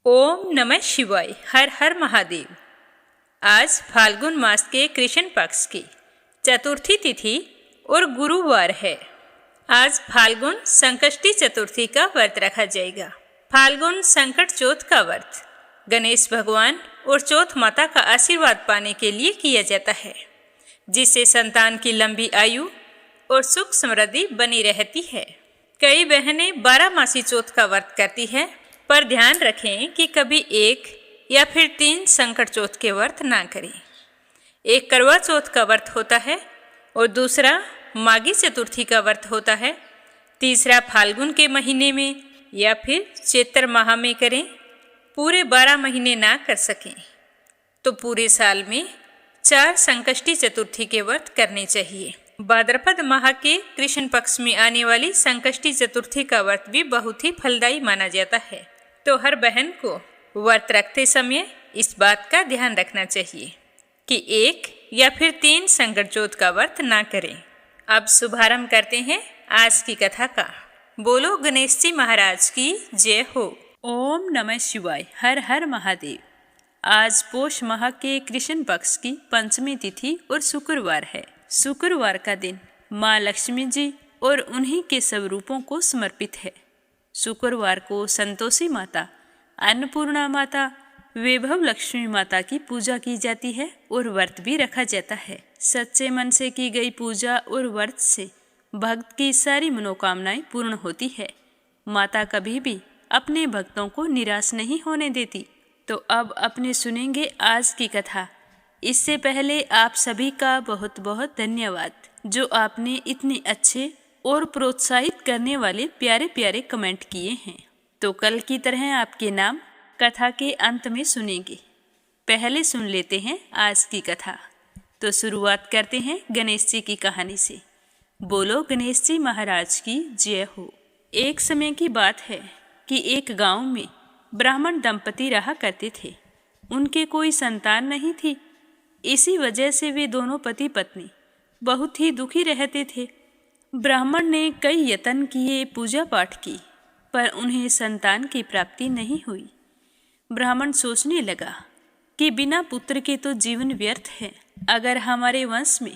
ओम नमः शिवाय। हर हर महादेव। आज फाल्गुन मास के कृष्ण पक्ष की चतुर्थी तिथि और गुरुवार है। आज फाल्गुन संकष्टी चतुर्थी का व्रत रखा जाएगा। फाल्गुन संकट चौथ का व्रत गणेश भगवान और चौथ माता का आशीर्वाद पाने के लिए किया जाता है, जिससे संतान की लंबी आयु और सुख समृद्धि बनी रहती है। कई बहनें 12 मासी चौथ का व्रत करती है, पर ध्यान रखें कि कभी एक या फिर 3 संकट चौथ के व्रत ना करें। एक करवा चौथ का व्रत होता है और दूसरा माघी चतुर्थी का व्रत होता है। तीसरा फाल्गुन के महीने में या फिर चैत्र माह में करें। पूरे 12 महीने ना कर सकें तो पूरे साल में 4 संकष्टी चतुर्थी के व्रत करने चाहिए। भाद्रपद माह के कृष्ण पक्ष में आने वाली संकष्टी चतुर्थी का व्रत भी बहुत ही फलदायी माना जाता है, तो हर बहन को व्रत रखते समय इस बात का ध्यान रखना चाहिए कि 1 या फिर 3 संकट चौथ का व्रत ना करें। अब शुभारंभ करते हैं आज की कथा का। बोलो गणेश जी महाराज की जय हो। ओम नमः शिवाय। हर हर महादेव। आज पोष माह के कृष्ण पक्ष की पंचमी तिथि और शुक्रवार है। शुक्रवार का दिन माँ लक्ष्मी जी और उन्हीं के सब रूपों को समर्पित है। शुक्रवार को संतोषी माता, अन्नपूर्णा माता, वैभव लक्ष्मी माता की पूजा की जाती है और व्रत भी रखा जाता है। सच्चे मन से की गई पूजा और व्रत से भक्त की सारी मनोकामनाएं पूर्ण होती है। माता कभी भी अपने भक्तों को निराश नहीं होने देती। तो अब अपने सुनेंगे आज की कथा। इससे पहले आप सभी का बहुत बहुत धन्यवाद, जो आपने इतने अच्छे और प्रोत्साहित करने वाले प्यारे प्यारे कमेंट किए हैं। तो कल की तरह आपके नाम कथा के अंत में सुनेंगे। पहले सुन लेते हैं आज की कथा। तो शुरुआत करते हैं गणेश जी की कहानी से। बोलो गणेश जी महाराज की जय हो। एक समय की बात है कि एक गांव में ब्राह्मण दंपति रहा करते थे। उनके कोई संतान नहीं थी। इसी वजह से वे दोनों पति पत्नी बहुत ही दुखी रहते थे। ब्राह्मण ने कई यत्न किए, पूजा पाठ की, पर उन्हें संतान की प्राप्ति नहीं हुई। ब्राह्मण सोचने लगा कि बिना पुत्र के तो जीवन व्यर्थ है। अगर हमारे वंश में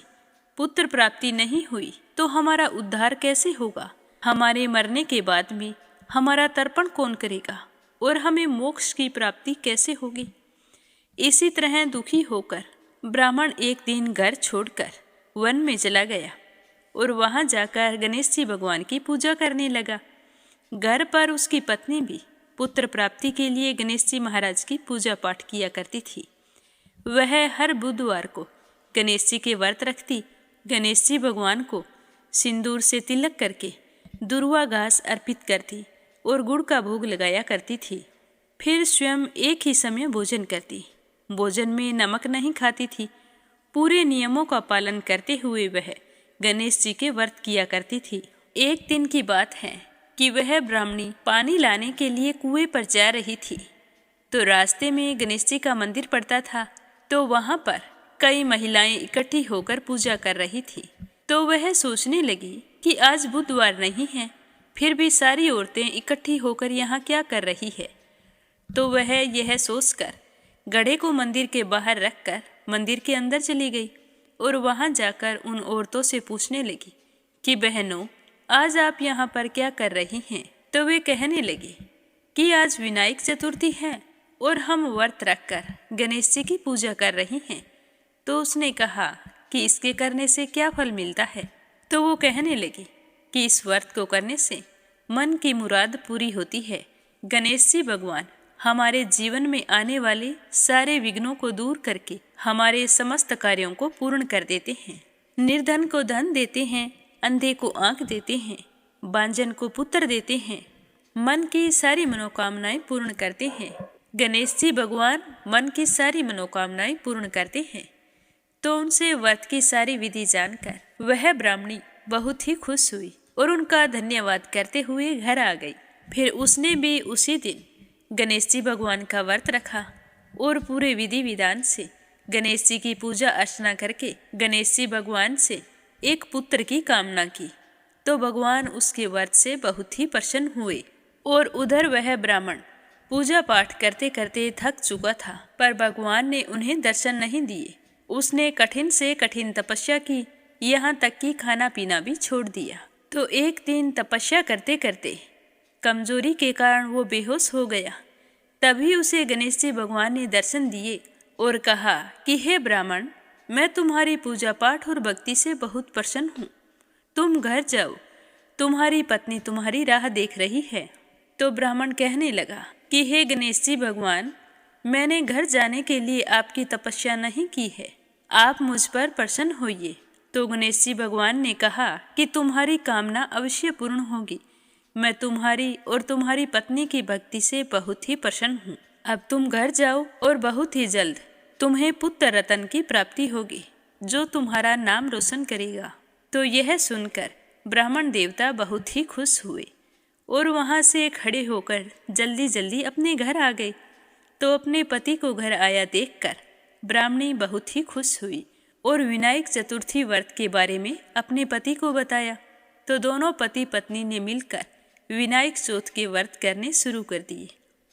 पुत्र प्राप्ति नहीं हुई तो हमारा उद्धार कैसे होगा? हमारे मरने के बाद में हमारा तर्पण कौन करेगा और हमें मोक्ष की प्राप्ति कैसे होगी? इसी तरह दुखी होकर ब्राह्मण एक दिन घर छोड़कर वन में चला गया और वहां जाकर गणेश जी भगवान की पूजा करने लगा। घर पर उसकी पत्नी भी पुत्र प्राप्ति के लिए गणेश जी महाराज की पूजा पाठ किया करती थी। वह हर बुधवार को गणेश जी के व्रत रखती, गणेश जी भगवान को सिंदूर से तिलक करके दुर्वा घास अर्पित करती और गुड़ का भोग लगाया करती थी। फिर स्वयं एक ही समय भोजन करती। भोजन में नमक नहीं खाती थी। पूरे नियमों का पालन करते हुए वह गणेश जी के व्रत किया करती थी। एक दिन की बात है कि वह ब्राह्मणी पानी लाने के लिए कुएं पर जा रही थी, तो रास्ते में गणेश जी का मंदिर पड़ता था। तो वहां पर कई महिलाएं इकट्ठी होकर पूजा कर रही थी। तो वह सोचने लगी कि आज बुधवार नहीं है, फिर भी सारी औरतें इकट्ठी होकर यहाँ क्या कर रही है। तो वह यह सोचकर घड़े को मंदिर के बाहर रखकर मंदिर के अंदर चली गई और वहां जाकर उन औरतों से पूछने लगी कि बहनों, आज आप यहाँ पर क्या कर रही हैं? तो वे कहने लगी कि आज विनायक चतुर्थी है और हम व्रत रखकर गणेश जी की पूजा कर रही हैं। तो उसने कहा कि इसके करने से क्या फल मिलता है? तो वो कहने लगी कि इस व्रत को करने से मन की मुराद पूरी होती है। गणेश जी भगवान हमारे जीवन में आने वाले सारे विघ्नों को दूर करके हमारे समस्त कार्यों को पूर्ण कर देते हैं। निर्धन को धन देते हैं, अंधे को आंख देते हैं, बांझन को पुत्र देते हैं, मन की सारी मनोकामनाएं पूर्ण करते हैं। गणेश जी भगवान मन की सारी मनोकामनाएं पूर्ण करते हैं। तो उनसे व्रत की सारी विधि जानकर वह ब्राह्मणी बहुत ही खुश हुई और उनका धन्यवाद करते हुए घर आ गई। फिर उसने भी उसी दिन गणेश जी भगवान का व्रत रखा और पूरे विधि विधान से गणेश जी की पूजा अर्चना करके गणेश जी भगवान से एक पुत्र की कामना की। तो भगवान उसके व्रत से बहुत ही प्रसन्न हुए और उधर वह ब्राह्मण पूजा पाठ करते करते थक चुका था, पर भगवान ने उन्हें दर्शन नहीं दिए। उसने कठिन से कठिन तपस्या की, यहाँ तक कि खाना पीना भी छोड़ दिया। तो एक दिन तपस्या करते करते कमजोरी के कारण वो बेहोश हो गया। तभी उसे गणेश जी भगवान ने दर्शन दिए और कहा कि हे ब्राह्मण, मैं तुम्हारी पूजा पाठ और भक्ति से बहुत प्रसन्न हूँ। तुम घर जाओ, तुम्हारी पत्नी तुम्हारी राह देख रही है। तो ब्राह्मण कहने लगा कि हे गणेश जी भगवान, मैंने घर जाने के लिए आपकी तपस्या नहीं की है, आप मुझ पर प्रसन्न होइए। तो गणेश जी भगवान ने कहा कि तुम्हारी कामना अवश्य पूर्ण होगी। मैं तुम्हारी और तुम्हारी पत्नी की भक्ति से बहुत ही प्रसन्न हूँ। अब तुम घर जाओ और बहुत ही जल्द तुम्हें पुत्र रतन की प्राप्ति होगी, जो तुम्हारा नाम रोशन करेगा। तो यह सुनकर ब्राह्मण देवता बहुत ही खुश हुए और वहाँ से खड़े होकर जल्दी जल्दी अपने घर आ गए। तो अपने पति को घर आया देखकर ब्राह्मणी बहुत ही खुश हुई और विनायक चतुर्थी व्रत के बारे में अपने पति को बताया। तो दोनों पति पत्नी ने मिलकर विनायक चौथ के व्रत करने शुरू कर दिए।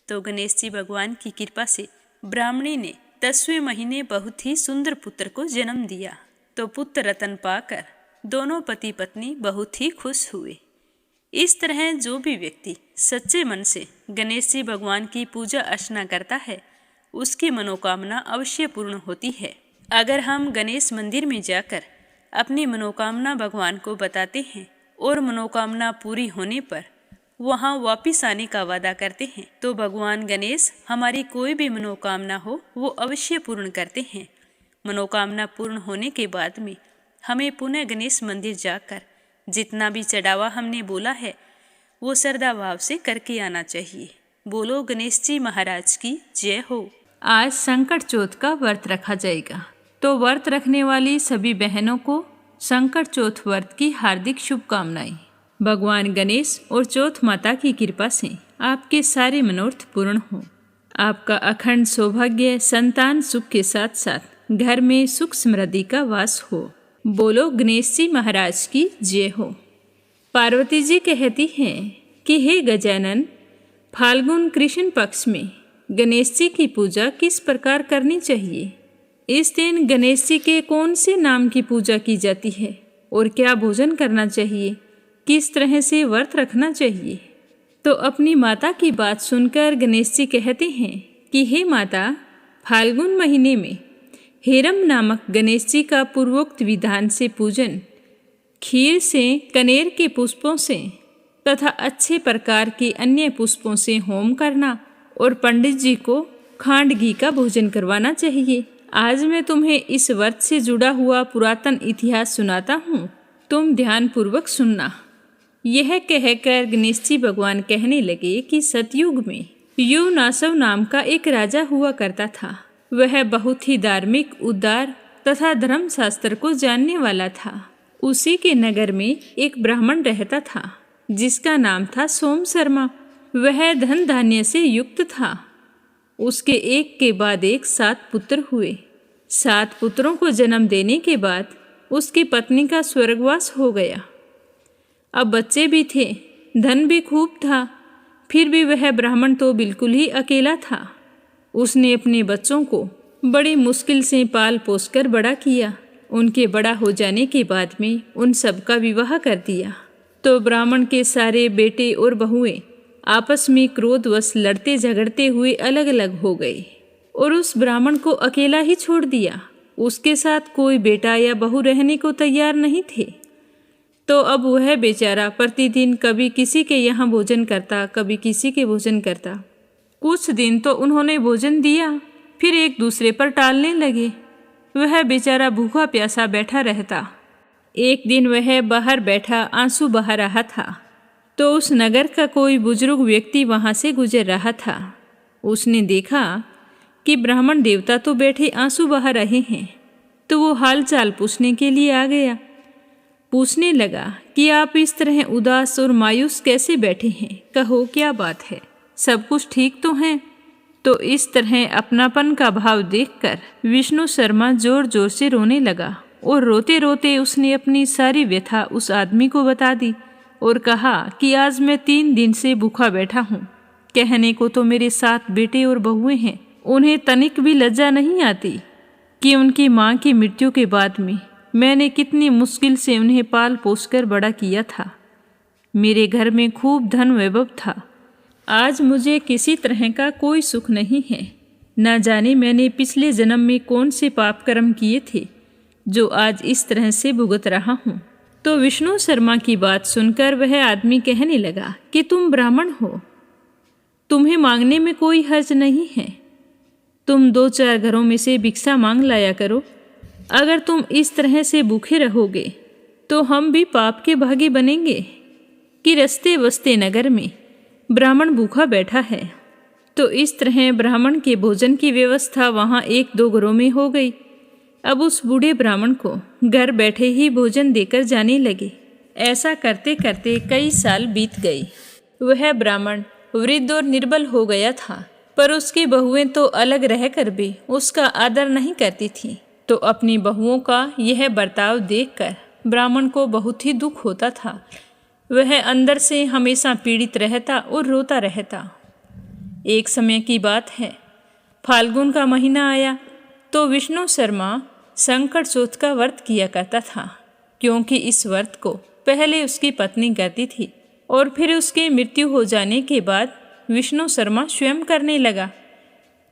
तो गणेश जी भगवान की कृपा से ब्राह्मणी ने 10वें महीने बहुत ही सुंदर पुत्र को जन्म दिया। तो पुत्र रतन पाकर दोनों पति पत्नी बहुत ही खुश हुए। इस तरह जो भी व्यक्ति सच्चे मन से गणेश जी भगवान की पूजा अर्चना करता है, उसकी मनोकामना अवश्य पूर्ण होती है। अगर हम गणेश मंदिर में जाकर अपनी मनोकामना भगवान को बताते हैं और मनोकामना पूरी होने पर वहाँ वापिस आने का वादा करते हैं, तो भगवान गणेश हमारी कोई भी मनोकामना हो वो अवश्य पूर्ण करते हैं। मनोकामना पूर्ण होने के बाद में हमें पुनः गणेश मंदिर जाकर जितना भी चढ़ावा हमने बोला है वो श्रद्धा भाव से करके आना चाहिए। बोलो गणेश जी महाराज की जय हो। आज संकट चौथ का व्रत रखा जाएगा, तो व्रत रखने वाली सभी बहनों को संकट चौथ व्रत की हार्दिक शुभकामनाएं। भगवान गणेश और चौथ माता की कृपा से आपके सारे मनोरथ पूर्ण हों। आपका अखंड सौभाग्य, संतान सुख के साथ साथ घर में सुख समृद्धि का वास हो। बोलो गणेश जी महाराज की जय हो। पार्वती जी कहती हैं कि हे गजानन, फाल्गुन कृष्ण पक्ष में गणेश जी की पूजा किस प्रकार करनी चाहिए? इस दिन गणेश जी के कौन से नाम की पूजा की जाती है और क्या भोजन करना चाहिए, किस तरह से व्रत रखना चाहिए? तो अपनी माता की बात सुनकर गणेश जी कहते हैं कि हे माता, फाल्गुन महीने में हेरम नामक गणेश जी का पूर्वोक्त विधान से पूजन, खीर से, कनेर के पुष्पों से तथा अच्छे प्रकार के अन्य पुष्पों से होम करना और पंडित जी को खांड घी का भोजन करवाना चाहिए। आज मैं तुम्हें इस व्रत से जुड़ा हुआ पुरातन इतिहास सुनाता हूँ, तुम ध्यान पूर्वक सुनना। यह कहकर गणेश जी भगवान कहने लगे कि सतयुग में युनासव नाम का एक राजा हुआ करता था। वह बहुत ही धार्मिक, उदार तथा धर्मशास्त्र को जानने वाला था। उसी के नगर में एक ब्राह्मण रहता था जिसका नाम था सोम शर्मा। वह धन धान्य से युक्त था। उसके एक के बाद एक 7 पुत्र हुए। 7 पुत्रों को जन्म देने के बाद उसकी पत्नी का स्वर्गवास हो गया। अब बच्चे भी थे, धन भी खूब था, फिर भी वह ब्राह्मण तो बिल्कुल ही अकेला था। उसने अपने बच्चों को बड़ी मुश्किल से पाल पोस कर बड़ा किया। उनके बड़ा हो जाने के बाद में उन सब का विवाह कर दिया। तो ब्राह्मण के सारे बेटे और बहुएं आपस में क्रोधवश लड़ते झगड़ते हुए अलग अलग हो गए और उस ब्राह्मण को अकेला ही छोड़ दिया। उसके साथ कोई बेटा या बहू रहने को तैयार नहीं थे। तो अब वह बेचारा प्रतिदिन कभी किसी के यहाँ भोजन करता, कभी किसी के भोजन करता। कुछ दिन तो उन्होंने भोजन दिया, फिर एक दूसरे पर टालने लगे। वह बेचारा भूखा प्यासा बैठा रहता। एक दिन वह बाहर बैठा आंसू बहा रहा था, तो उस नगर का कोई बुजुर्ग व्यक्ति वहाँ से गुजर रहा था। उसने देखा कि ब्राह्मण देवता तो बैठे आंसू बहा रहे हैं, तो वो हालचाल पूछने के लिए आ गया। पूछने लगा कि आप इस तरह उदास और मायूस कैसे बैठे हैं, कहो क्या बात है, सब कुछ ठीक तो है? तो इस तरह अपनापन का भाव देखकर विष्णु शर्मा जोर जोर से रोने लगा और रोते रोते उसने अपनी सारी व्यथा उस आदमी को बता दी और कहा कि आज मैं 3 दिन से भूखा बैठा हूँ, कहने को तो मेरे 7 बेटे और बहुएं हैं, उन्हें तनिक भी लज्जा नहीं आती कि उनकी माँ की मृत्यु के बाद में मैंने कितनी मुश्किल से उन्हें पाल पोस कर बड़ा किया था। मेरे घर में खूब धन वैभव था। आज मुझे किसी तरह का कोई सुख नहीं है। न जाने मैंने पिछले जन्म में कौन से पाप कर्म किए थे जो आज इस तरह से भुगत रहा हूँ। तो विष्णु शर्मा की बात सुनकर वह आदमी कहने लगा कि तुम ब्राह्मण हो, तुम्हें मांगने में कोई हर्ज नहीं है। तुम 2-4 घरों में से भिक्षा मांग लाया करो। अगर तुम इस तरह से भूखे रहोगे तो हम भी पाप के भागी बनेंगे कि रस्ते बसते नगर में ब्राह्मण भूखा बैठा है। तो इस तरह ब्राह्मण के भोजन की व्यवस्था वहाँ 1-2 घरों में हो गई। अब उस बूढ़े ब्राह्मण को घर बैठे ही भोजन देकर जाने लगे। ऐसा करते करते कई साल बीत गए। वह ब्राह्मण वृद्ध और निर्बल हो गया था, पर उसकी बहुएं तो अलग रहकर भी उसका आदर नहीं करती थीं। तो अपनी बहुओं का यह बर्ताव देखकर ब्राह्मण को बहुत ही दुख होता था। वह अंदर से हमेशा पीड़ित रहता और रोता रहता। एक समय की बात है, फाल्गुन का महीना आया तो विष्णु शर्मा संकट चौथ का व्रत किया करता था, क्योंकि इस व्रत को पहले उसकी पत्नी करती थी और फिर उसकी मृत्यु हो जाने के बाद विष्णु शर्मा स्वयं करने लगा।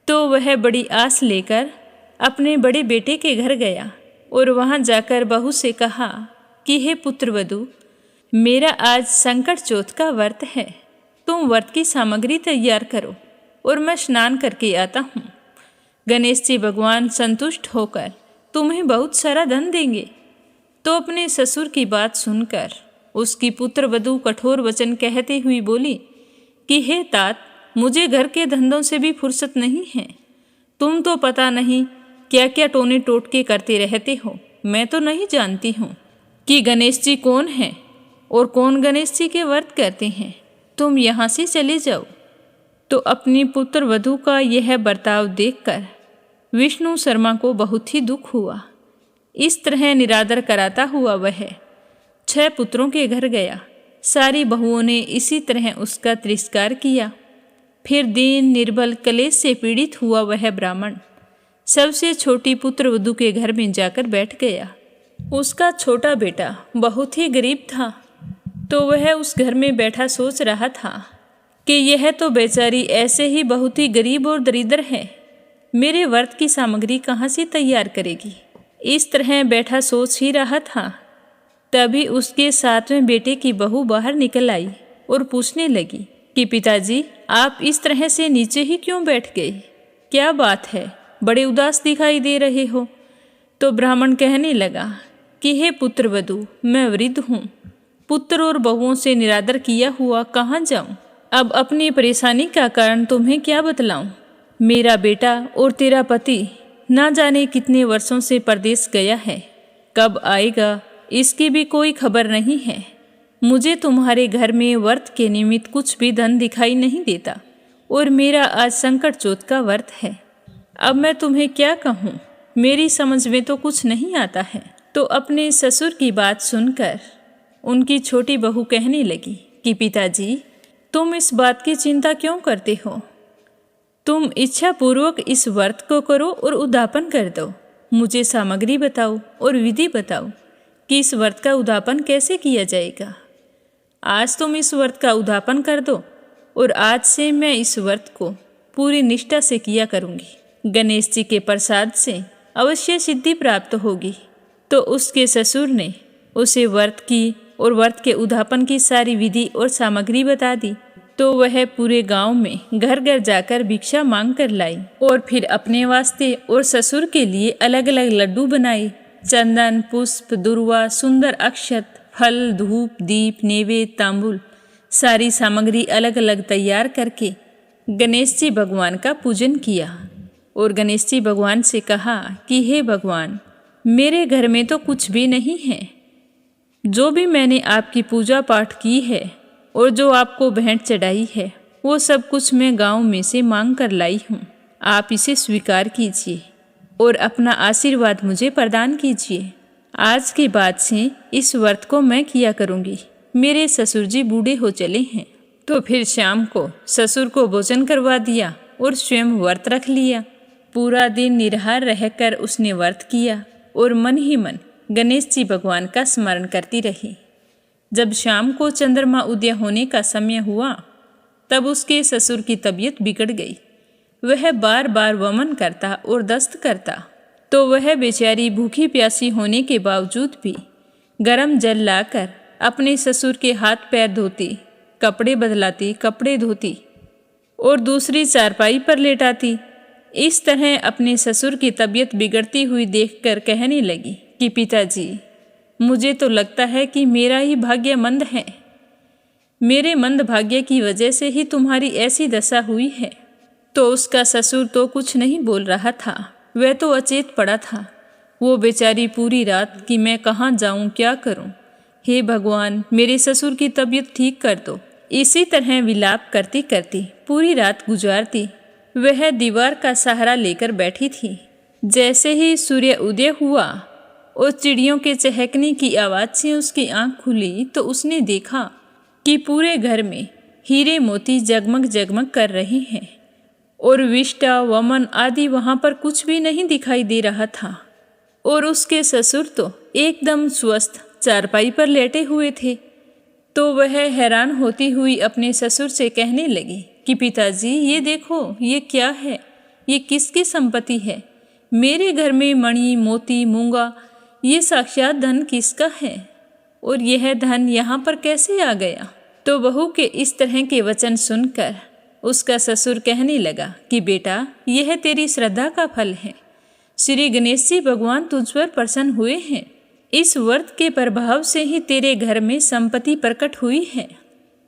तो वह बड़ी आस लेकर अपने बड़े बेटे के घर गया और वहाँ जाकर बहू से कहा कि हे पुत्रवधू, मेरा आज संकट चौथ का व्रत है, तुम व्रत की सामग्री तैयार करो और मैं स्नान करके आता हूँ। गणेश जी भगवान संतुष्ट होकर तुम्हें बहुत सारा धन देंगे। तो अपने ससुर की बात सुनकर उसकी पुत्रवधू कठोर वचन कहते हुई बोली कि हे तात, मुझे घर के धंधों से भी फुर्सत नहीं है। तुम तो पता नहीं क्या क्या टोने टोटके करते रहते हो। मैं तो नहीं जानती हूँ कि गणेश जी कौन हैं और कौन गणेश जी के व्रत करते हैं। तुम यहाँ से चले जाओ। तो अपनी पुत्रवधू का यह बर्ताव देखकर विष्णु शर्मा को बहुत ही दुख हुआ। इस तरह निरादर कराता हुआ वह 6 पुत्रों के घर गया। सारी बहुओं ने इसी तरह उसका तिरस्कार किया। फिर दीन निर्बल कलेश से पीड़ित हुआ वह ब्राह्मण सबसे छोटी पुत्रवधू के घर में जाकर बैठ गया। उसका छोटा बेटा बहुत ही गरीब था, तो वह उस घर में बैठा सोच रहा था कि यह तो बेचारी ऐसे ही बहुत ही गरीब और दरिद्र है, मेरे व्रत की सामग्री कहाँ से तैयार करेगी। इस तरह बैठा सोच ही रहा था, तभी उसके 7वें बेटे की बहू बाहर निकल आई और पूछने लगी कि पिताजी, आप इस तरह से नीचे ही क्यों बैठ गए? क्या बात है, बड़े उदास दिखाई दे रहे हो। तो ब्राह्मण कहने लगा कि हे पुत्रवधू, मैं वृद्ध हूँ, पुत्र और बहुओं से निरादर किया हुआ कहाँ जाऊँ। अब अपनी परेशानी का कारण तुम्हें क्या बतलाऊँ। मेरा बेटा और तेरा पति ना जाने कितने वर्षों से परदेश गया है, कब आएगा इसकी भी कोई खबर नहीं है। मुझे तुम्हारे घर में व्रत के निमित्त कुछ भी धन दिखाई नहीं देता और मेरा आज संकट चौथ का व्रत है। अब मैं तुम्हें क्या कहूँ, मेरी समझ में तो कुछ नहीं आता है। तो अपने ससुर की बात सुनकर उनकी छोटी बहू कहने लगी कि पिताजी, तुम इस बात की चिंता क्यों करते हो? तुम इच्छा पूर्वक इस व्रत को करो और उद्यापन कर दो। मुझे सामग्री बताओ और विधि बताओ कि इस व्रत का उद्यापन कैसे किया जाएगा। आज तुम इस व्रत का उद्यापन कर दो और आज से मैं इस व्रत को पूरी निष्ठा से किया करूँगी। गणेश जी के प्रसाद से अवश्य सिद्धि प्राप्त होगी। तो उसके ससुर ने उसे व्रत की और व्रत के उद्यापन की सारी विधि और सामग्री बता दी। तो वह पूरे गांव में घर घर जाकर भिक्षा मांग कर लाई और फिर अपने वास्ते और ससुर के लिए अलग अलग लड्डू बनाए। चंदन, पुष्प, दुर्वा, सुंदर अक्षत, फल, धूप, दीप, नैवेद्य, तांबुल, सारी सामग्री अलग अलग तैयार करके गणेश जी भगवान का पूजन किया और गणेश जी भगवान से कहा कि हे भगवान, मेरे घर में तो कुछ भी नहीं है। जो भी मैंने आपकी पूजा पाठ की है और जो आपको भेंट चढ़ाई है, वो सब कुछ मैं गांव में से मांग कर लाई हूँ। आप इसे स्वीकार कीजिए और अपना आशीर्वाद मुझे प्रदान कीजिए। आज के बाद से इस व्रत को मैं किया करूँगी। मेरे ससुर जी बूढ़े हो चले हैं, तो फिर शाम को ससुर को भोजन करवा दिया और स्वयं व्रत रख लिया। पूरा दिन निराहार रहकर उसने व्रत किया और मन ही मन गणेश जी भगवान का स्मरण करती रही। जब शाम को चंद्रमा उदय होने का समय हुआ तब उसके ससुर की तबीयत बिगड़ गई। वह बार बार वमन करता और दस्त करता, तो वह बेचारी भूखी प्यासी होने के बावजूद भी गर्म जल लाकर अपने ससुर के हाथ पैर धोती, कपड़े बदलाती, कपड़े धोती और दूसरी चारपाई पर लेटाती। इस तरह अपने ससुर की तबीयत बिगड़ती हुई देखकर कहने लगी कि पिताजी, मुझे तो लगता है कि मेरा ही भाग्य मंद है। मेरे मंद भाग्य की वजह से ही तुम्हारी ऐसी दशा हुई है। तो उसका ससुर तो कुछ नहीं बोल रहा था, वह तो अचेत पड़ा था। वो बेचारी पूरी रात कि मैं कहाँ जाऊँ, क्या करूँ, हे भगवान मेरे ससुर की तबीयत ठीक कर दो, इसी तरह विलाप करती करती पूरी रात गुजारती। वह दीवार का सहारा लेकर बैठी थी। जैसे ही सूर्य उदय हुआ और चिड़ियों के चहकने की आवाज़ से उसकी आंख खुली तो उसने देखा कि पूरे घर में हीरे मोती जगमग जगमग कर रहे हैं और विष्टा वमन आदि वहाँ पर कुछ भी नहीं दिखाई दे रहा था। और उसके ससुर तो एकदम स्वस्थ चारपाई पर लेटे हुए थे। तो वह हैरान होती हुई अपने ससुर से कहने लगी कि पिताजी, ये देखो, ये क्या है, ये किसकी संपत्ति है? मेरे घर में मणि मोती मूंगा ये साक्षात धन किसका है और यह धन यहाँ पर कैसे आ गया? तो बहू के इस तरह के वचन सुनकर उसका ससुर कहने लगा कि बेटा, यह तेरी श्रद्धा का फल है। श्री गणेश जी भगवान तुझ पर प्रसन्न हुए हैं। इस व्रत के प्रभाव से ही तेरे घर में संपत्ति प्रकट हुई है।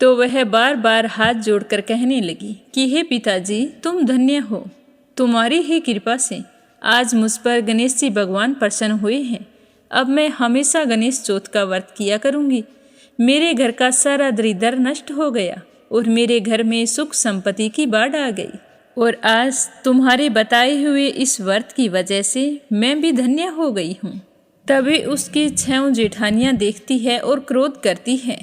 तो वह बार बार हाथ जोड़कर कहने लगी कि हे पिताजी, तुम धन्य हो। तुम्हारी ही कृपा से आज मुझ पर गणेश जी भगवान प्रसन्न हुए हैं। अब मैं हमेशा गणेश चौथ का व्रत किया करूँगी। मेरे घर का सारा दरिद्र नष्ट हो गया और मेरे घर में सुख संपत्ति की बाढ़ आ गई। और आज तुम्हारे बताए हुए इस व्रत की वजह से मैं भी धन्य हो गई हूँ। तभी उसकी 6 जेठानियाँ देखती है और क्रोध करती है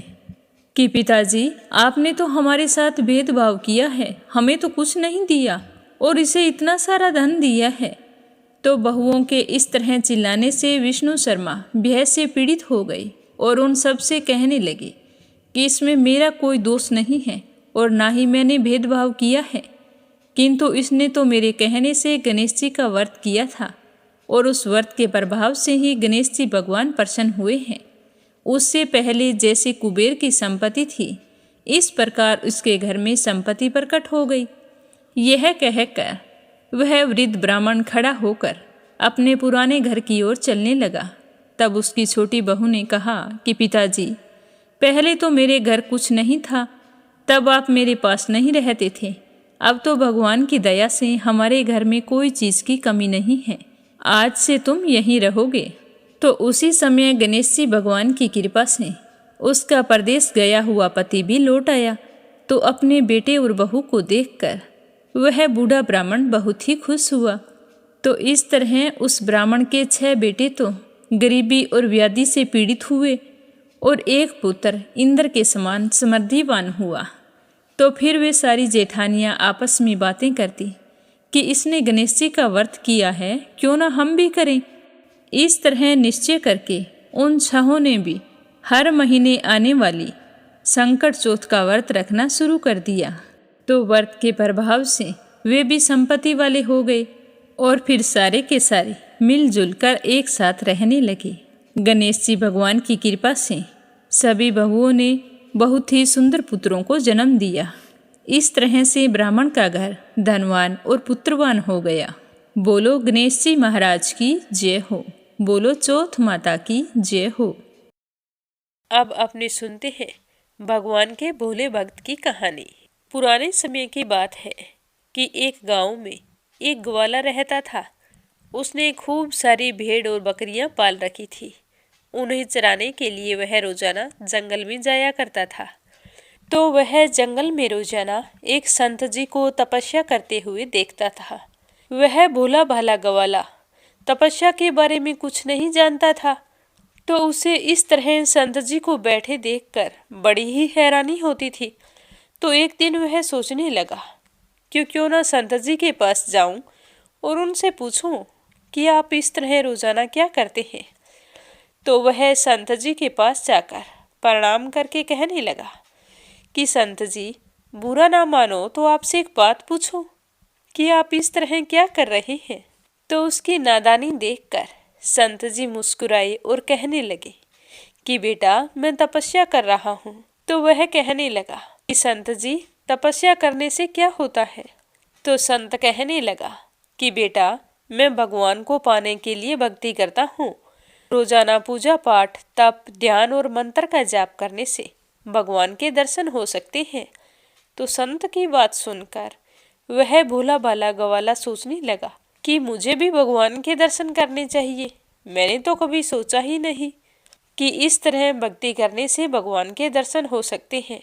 कि पिताजी, आपने तो हमारे साथ भेदभाव किया है, हमें तो कुछ नहीं दिया और इसे इतना सारा धन दिया है। तो बहुओं के इस तरह चिल्लाने से विष्णु शर्मा भय से पीड़ित हो गई और उन सब से कहने लगी कि इसमें मेरा कोई दोष नहीं है और ना ही मैंने भेदभाव किया है, किंतु इसने तो मेरे कहने से गणेश जी का व्रत किया था और उस व्रत के प्रभाव से ही गणेश जी भगवान प्रसन्न हुए हैं। उससे पहले जैसे कुबेर की संपत्ति थी, इस प्रकार उसके घर में संपत्ति प्रकट हो गई। यह कहकर वह वृद्ध ब्राह्मण खड़ा होकर अपने पुराने घर की ओर चलने लगा। तब उसकी छोटी बहू ने कहा कि पिताजी, पहले तो मेरे घर कुछ नहीं था, तब आप मेरे पास नहीं रहते थे। अब तो भगवान की दया से हमारे घर में कोई चीज़ की कमी नहीं है। आज से तुम यहीं रहोगे। तो उसी समय गणेश जी भगवान की कृपा से उसका परदेश गया हुआ पति भी लौट आया। तो अपने बेटे और बहू को देखकर वह बूढ़ा ब्राह्मण बहुत ही खुश हुआ। तो इस तरह उस ब्राह्मण के 6 बेटे तो गरीबी और व्याधि से पीड़ित हुए और एक पुत्र इंद्र के समान समृद्धिवान हुआ। तो फिर वे सारी जेठानियाँ आपस में बातें करती कि इसने गणेश जी का व्रत किया है, क्यों ना हम भी करें। इस तरह निश्चय करके उन 6 ने भी हर महीने आने वाली संकट चौथ का व्रत रखना शुरू कर दिया। तो व्रत के प्रभाव से वे भी संपत्ति वाले हो गए और फिर सारे के सारे मिलजुल कर एक साथ रहने लगे। गणेश जी भगवान की कृपा से सभी बहुओं ने बहुत ही सुंदर पुत्रों को जन्म दिया। इस तरह से ब्राह्मण का घर धनवान और पुत्रवान हो गया। बोलो गणेश जी महाराज की जय हो। बोलो चौथ माता की जय हो। अब अपने सुनते हैं भगवान के भोले भक्त की कहानी। पुराने समय की बात है कि एक गांव में एक ग्वाला रहता था। उसने खूब सारी भेड़ और बकरियां पाल रखी थी। उन्हें चराने के लिए वह रोजाना जंगल में जाया करता था। तो वह जंगल में रोजाना एक संत जी को तपस्या करते हुए देखता था। वह भोला भाला ग्वाला तपस्या के बारे में कुछ नहीं जानता था। तो उसे इस तरह संत जी को बैठे देखकर बड़ी ही हैरानी होती थी। तो एक दिन वह सोचने लगा कि क्यों ना संत जी के पास जाऊं और उनसे पूछूं कि आप इस तरह रोजाना क्या करते हैं। तो वह संत जी के पास जाकर प्रणाम करके कहने लगा कि संत जी, बुरा ना मानो तो आपसे एक बात पूछूं कि आप इस तरह क्या कर रहे हैं। तो उसकी नादानी देखकर संत जी मुस्कुराए और कहने लगे कि बेटा, मैं तपस्या कर रहा हूँ। तो वह कहने लगा कि संत जी, तपस्या करने से क्या होता है। तो संत कहने लगा कि बेटा, मैं भगवान को पाने के लिए भक्ति करता हूँ। रोजाना पूजा पाठ, तप, ध्यान और मंत्र का जाप करने से भगवान के दर्शन हो सकते हैं। तो संत की बात सुनकर वह भोला भाला ग्वाला सोचने लगा कि मुझे भी भगवान के दर्शन करने चाहिए। मैंने तो कभी सोचा ही नहीं कि इस तरह भक्ति करने से भगवान के दर्शन हो सकते हैं।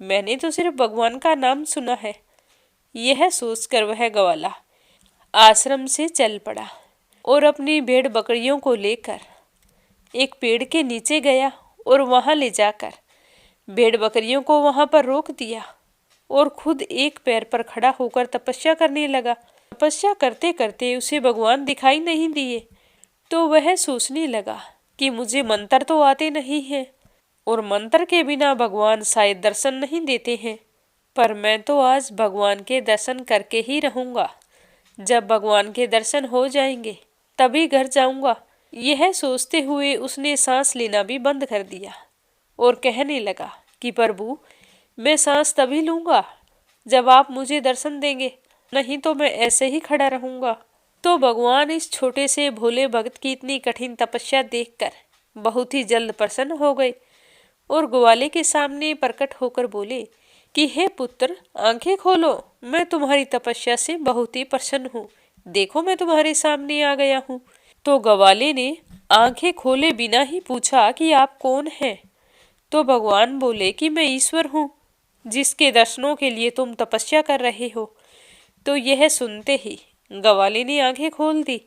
मैंने तो सिर्फ भगवान का नाम सुना है। यह सोचकर वह ग्वाला आश्रम से चल पड़ा और अपनी भेड़ बकरियों को लेकर एक पेड़ के नीचे गया और वहां ले जाकर भेड़ बकरियों को वहां पर रोक दिया और खुद एक पैर पर खड़ा होकर तपस्या करने लगा। तपस्या करते करते उसे भगवान दिखाई नहीं दिए। तो वह सोचने लगा कि मुझे मंत्र तो आते नहीं हैं और मंत्र के बिना भगवान शायद दर्शन नहीं देते हैं, पर मैं तो आज भगवान के दर्शन करके ही रहूंगा। जब भगवान के दर्शन हो जाएंगे तभी घर जाऊंगा। यह सोचते हुए उसने सांस लेना भी बंद कर दिया और कहने लगा कि प्रभु, मैं सांस तभी लूंगा जब आप मुझे दर्शन देंगे, नहीं तो मैं ऐसे ही खड़ा रहूंगा। तो भगवान इस छोटे से भोले भक्त की इतनी कठिन तपस्या देखकर बहुत ही जल्द प्रसन्न हो गए और ग्वाले के सामने प्रकट होकर बोले कि हे पुत्र, आंखें खोलो, मैं तुम्हारी तपस्या से बहुत ही प्रसन्न हूँ। देखो, मैं तुम्हारे सामने आ गया हूँ। तो ग्वाले ने आंखें खोले बिना ही पूछा कि आप कौन हैं। तो भगवान बोले कि मैं ईश्वर हूँ, जिसके दर्शनों के लिए तुम तपस्या कर रहे हो। तो यह सुनते ही ग्वाले ने आंखें खोल दी,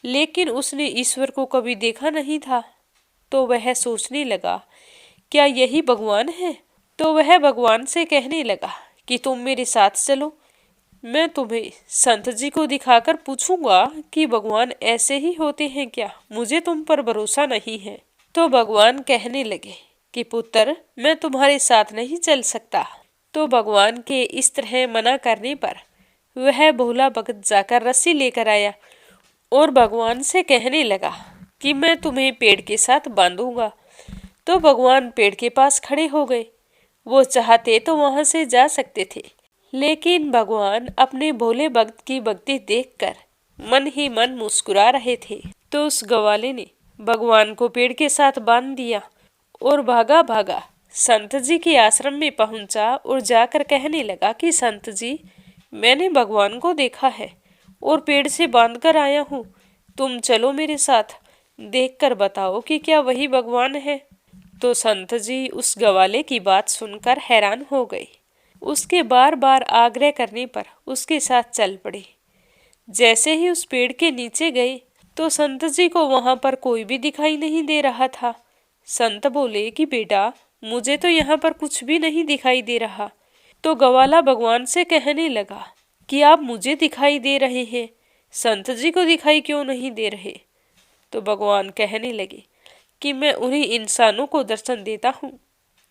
लेकिन उसने ईश्वर को कभी देखा नहीं था। तो वह सोचने लगा, क्या यही भगवान है। तो वह भगवान से कहने लगा कि तुम मेरे साथ चलो, मैं तुम्हें संत जी को दिखाकर पूछूंगा कि भगवान ऐसे ही होते हैं क्या, मुझे तुम पर भरोसा नहीं है। तो भगवान कहने लगे कि पुत्र, मैं तुम्हारे साथ नहीं चल सकता। तो भगवान के इस तरह मना करने पर वह भोला भगत जाकर रस्सी लेकर आया और भगवान से कहने लगा कि मैं तुम्हें पेड़ के साथ बांधूंगा। तो भगवान पेड़ के पास खड़े हो गए। वो चाहते तो वहां से जा सकते थे, लेकिन भगवान अपने भोले भक्त की भक्ति देखकर मन ही मन मुस्कुरा रहे थे। तो उस ग्वाले ने भगवान को पेड़ के साथ बांध दिया और भागा भागा संत जी के आश्रम में पहुंचा और जाकर कहने लगा कि संत जी, मैंने भगवान को देखा है और पेड़ से बांधकर आया हूँ। तुम चलो मेरे साथ, देखकर बताओ कि क्या वही भगवान है। तो संत जी उस ग्वाले की बात सुनकर हैरान हो गए। उसके बार बार आग्रह करने पर उसके साथ चल पड़े। जैसे ही उस पेड़ के नीचे गए तो संत जी को वहां पर कोई भी दिखाई नहीं दे रहा था। संत बोले कि बेटा, मुझे तो यहाँ पर कुछ भी नहीं दिखाई दे रहा। तो ग्वाला भगवान से कहने लगा कि आप मुझे दिखाई दे रहे हैं, संत जी को दिखाई क्यों नहीं दे रहे। तो भगवान कहने लगे कि मैं उन्हीं इंसानों को दर्शन देता हूँ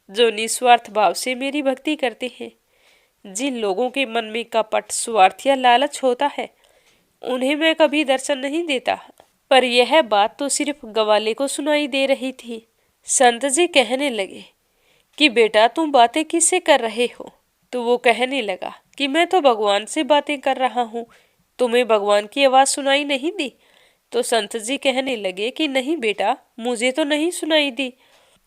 जो निस्वार्थ भाव से मेरी भक्ति करते हैं। जिन लोगों के मन में कपट, स्वार्थ या लालच होता है, उन्हें मैं कभी दर्शन नहीं देता। पर यह बात तो सिर्फ ग्वाले को सुनाई दे रही थी। संत जी कहने लगे कि बेटा, तुम बातें किससे कर रहे हो। तो वो कहने लगा कि मैं तो भगवान से बातें कर रहा हूँ, तुम्हें भगवान की आवाज सुनाई नहीं दी। तो संत जी कहने लगे कि नहीं बेटा, मुझे तो नहीं सुनाई दी।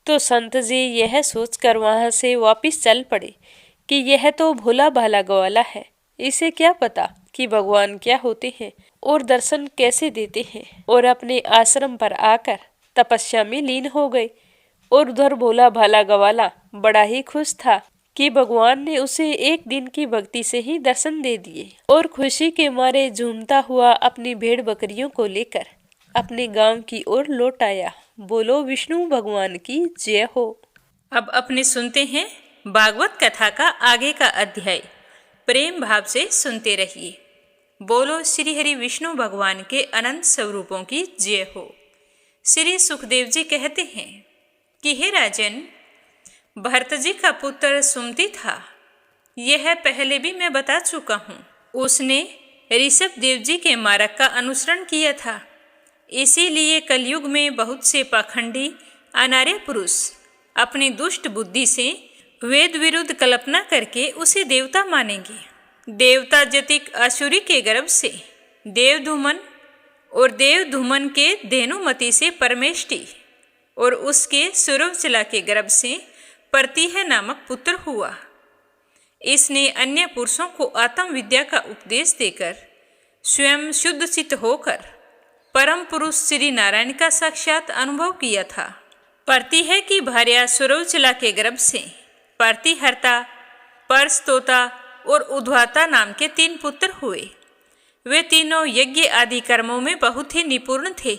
तो संत जी यह सोचकर वहां से वापिस चल पड़े कि यह तो भोला भाला ग्वाला है, इसे क्या पता कि भगवान क्या होते हैं और दर्शन कैसे देते हैं। और अपने आश्रम पर आकर तपस्या में लीन हो गए। और उधर भोला भाला ग्वाला बड़ा ही खुश था कि भगवान ने उसे एक दिन की भक्ति से ही दर्शन दे दिए और खुशी के मारे झूमता हुआ अपनी भेड़ बकरियों को लेकर अपने गांव की ओर लौट आया। बोलो विष्णु भगवान की जय हो। अब अपने सुनते हैं भागवत कथा का आगे का अध्याय प्रेम भाव से सुनते रहिए। बोलो श्री हरि विष्णु भगवान के अनंत स्वरूपों की जय हो। श्री सुखदेव जी कहते हैं कि हे राजन, भरत जी का पुत्र सुमति था। यह पहले भी मैं बता चुका हूँ। उसने ऋषभ देव जी के मार्ग का अनुसरण किया था। इसीलिए कलयुग में बहुत से पाखंडी अनार्य पुरुष अपनी दुष्ट बुद्धि से वेद विरुद्ध कल्पना करके उसे देवता मानेंगे। देवता जतिक असुरी के गर्भ से देवधूमन और देवधूमन के धेनुमति से परमेष्टि और उसके सुरवचला के गर्भ से प्रतिह नामक पुत्र हुआ। इसने अन्य पुरुषों को आत्म विद्या का उपदेश देकर स्वयं शुद्ध चित्त होकर परम पुरुष श्री नारायण का साक्षात अनुभव किया था। प्रतिह की भार्या सुरवचला के गर्भ से प्रतिहर्ता, परस्तोता और उद्वाता नाम के 3 पुत्र हुए। वे तीनों यज्ञ आदि कर्मों में बहुत ही निपुण थे।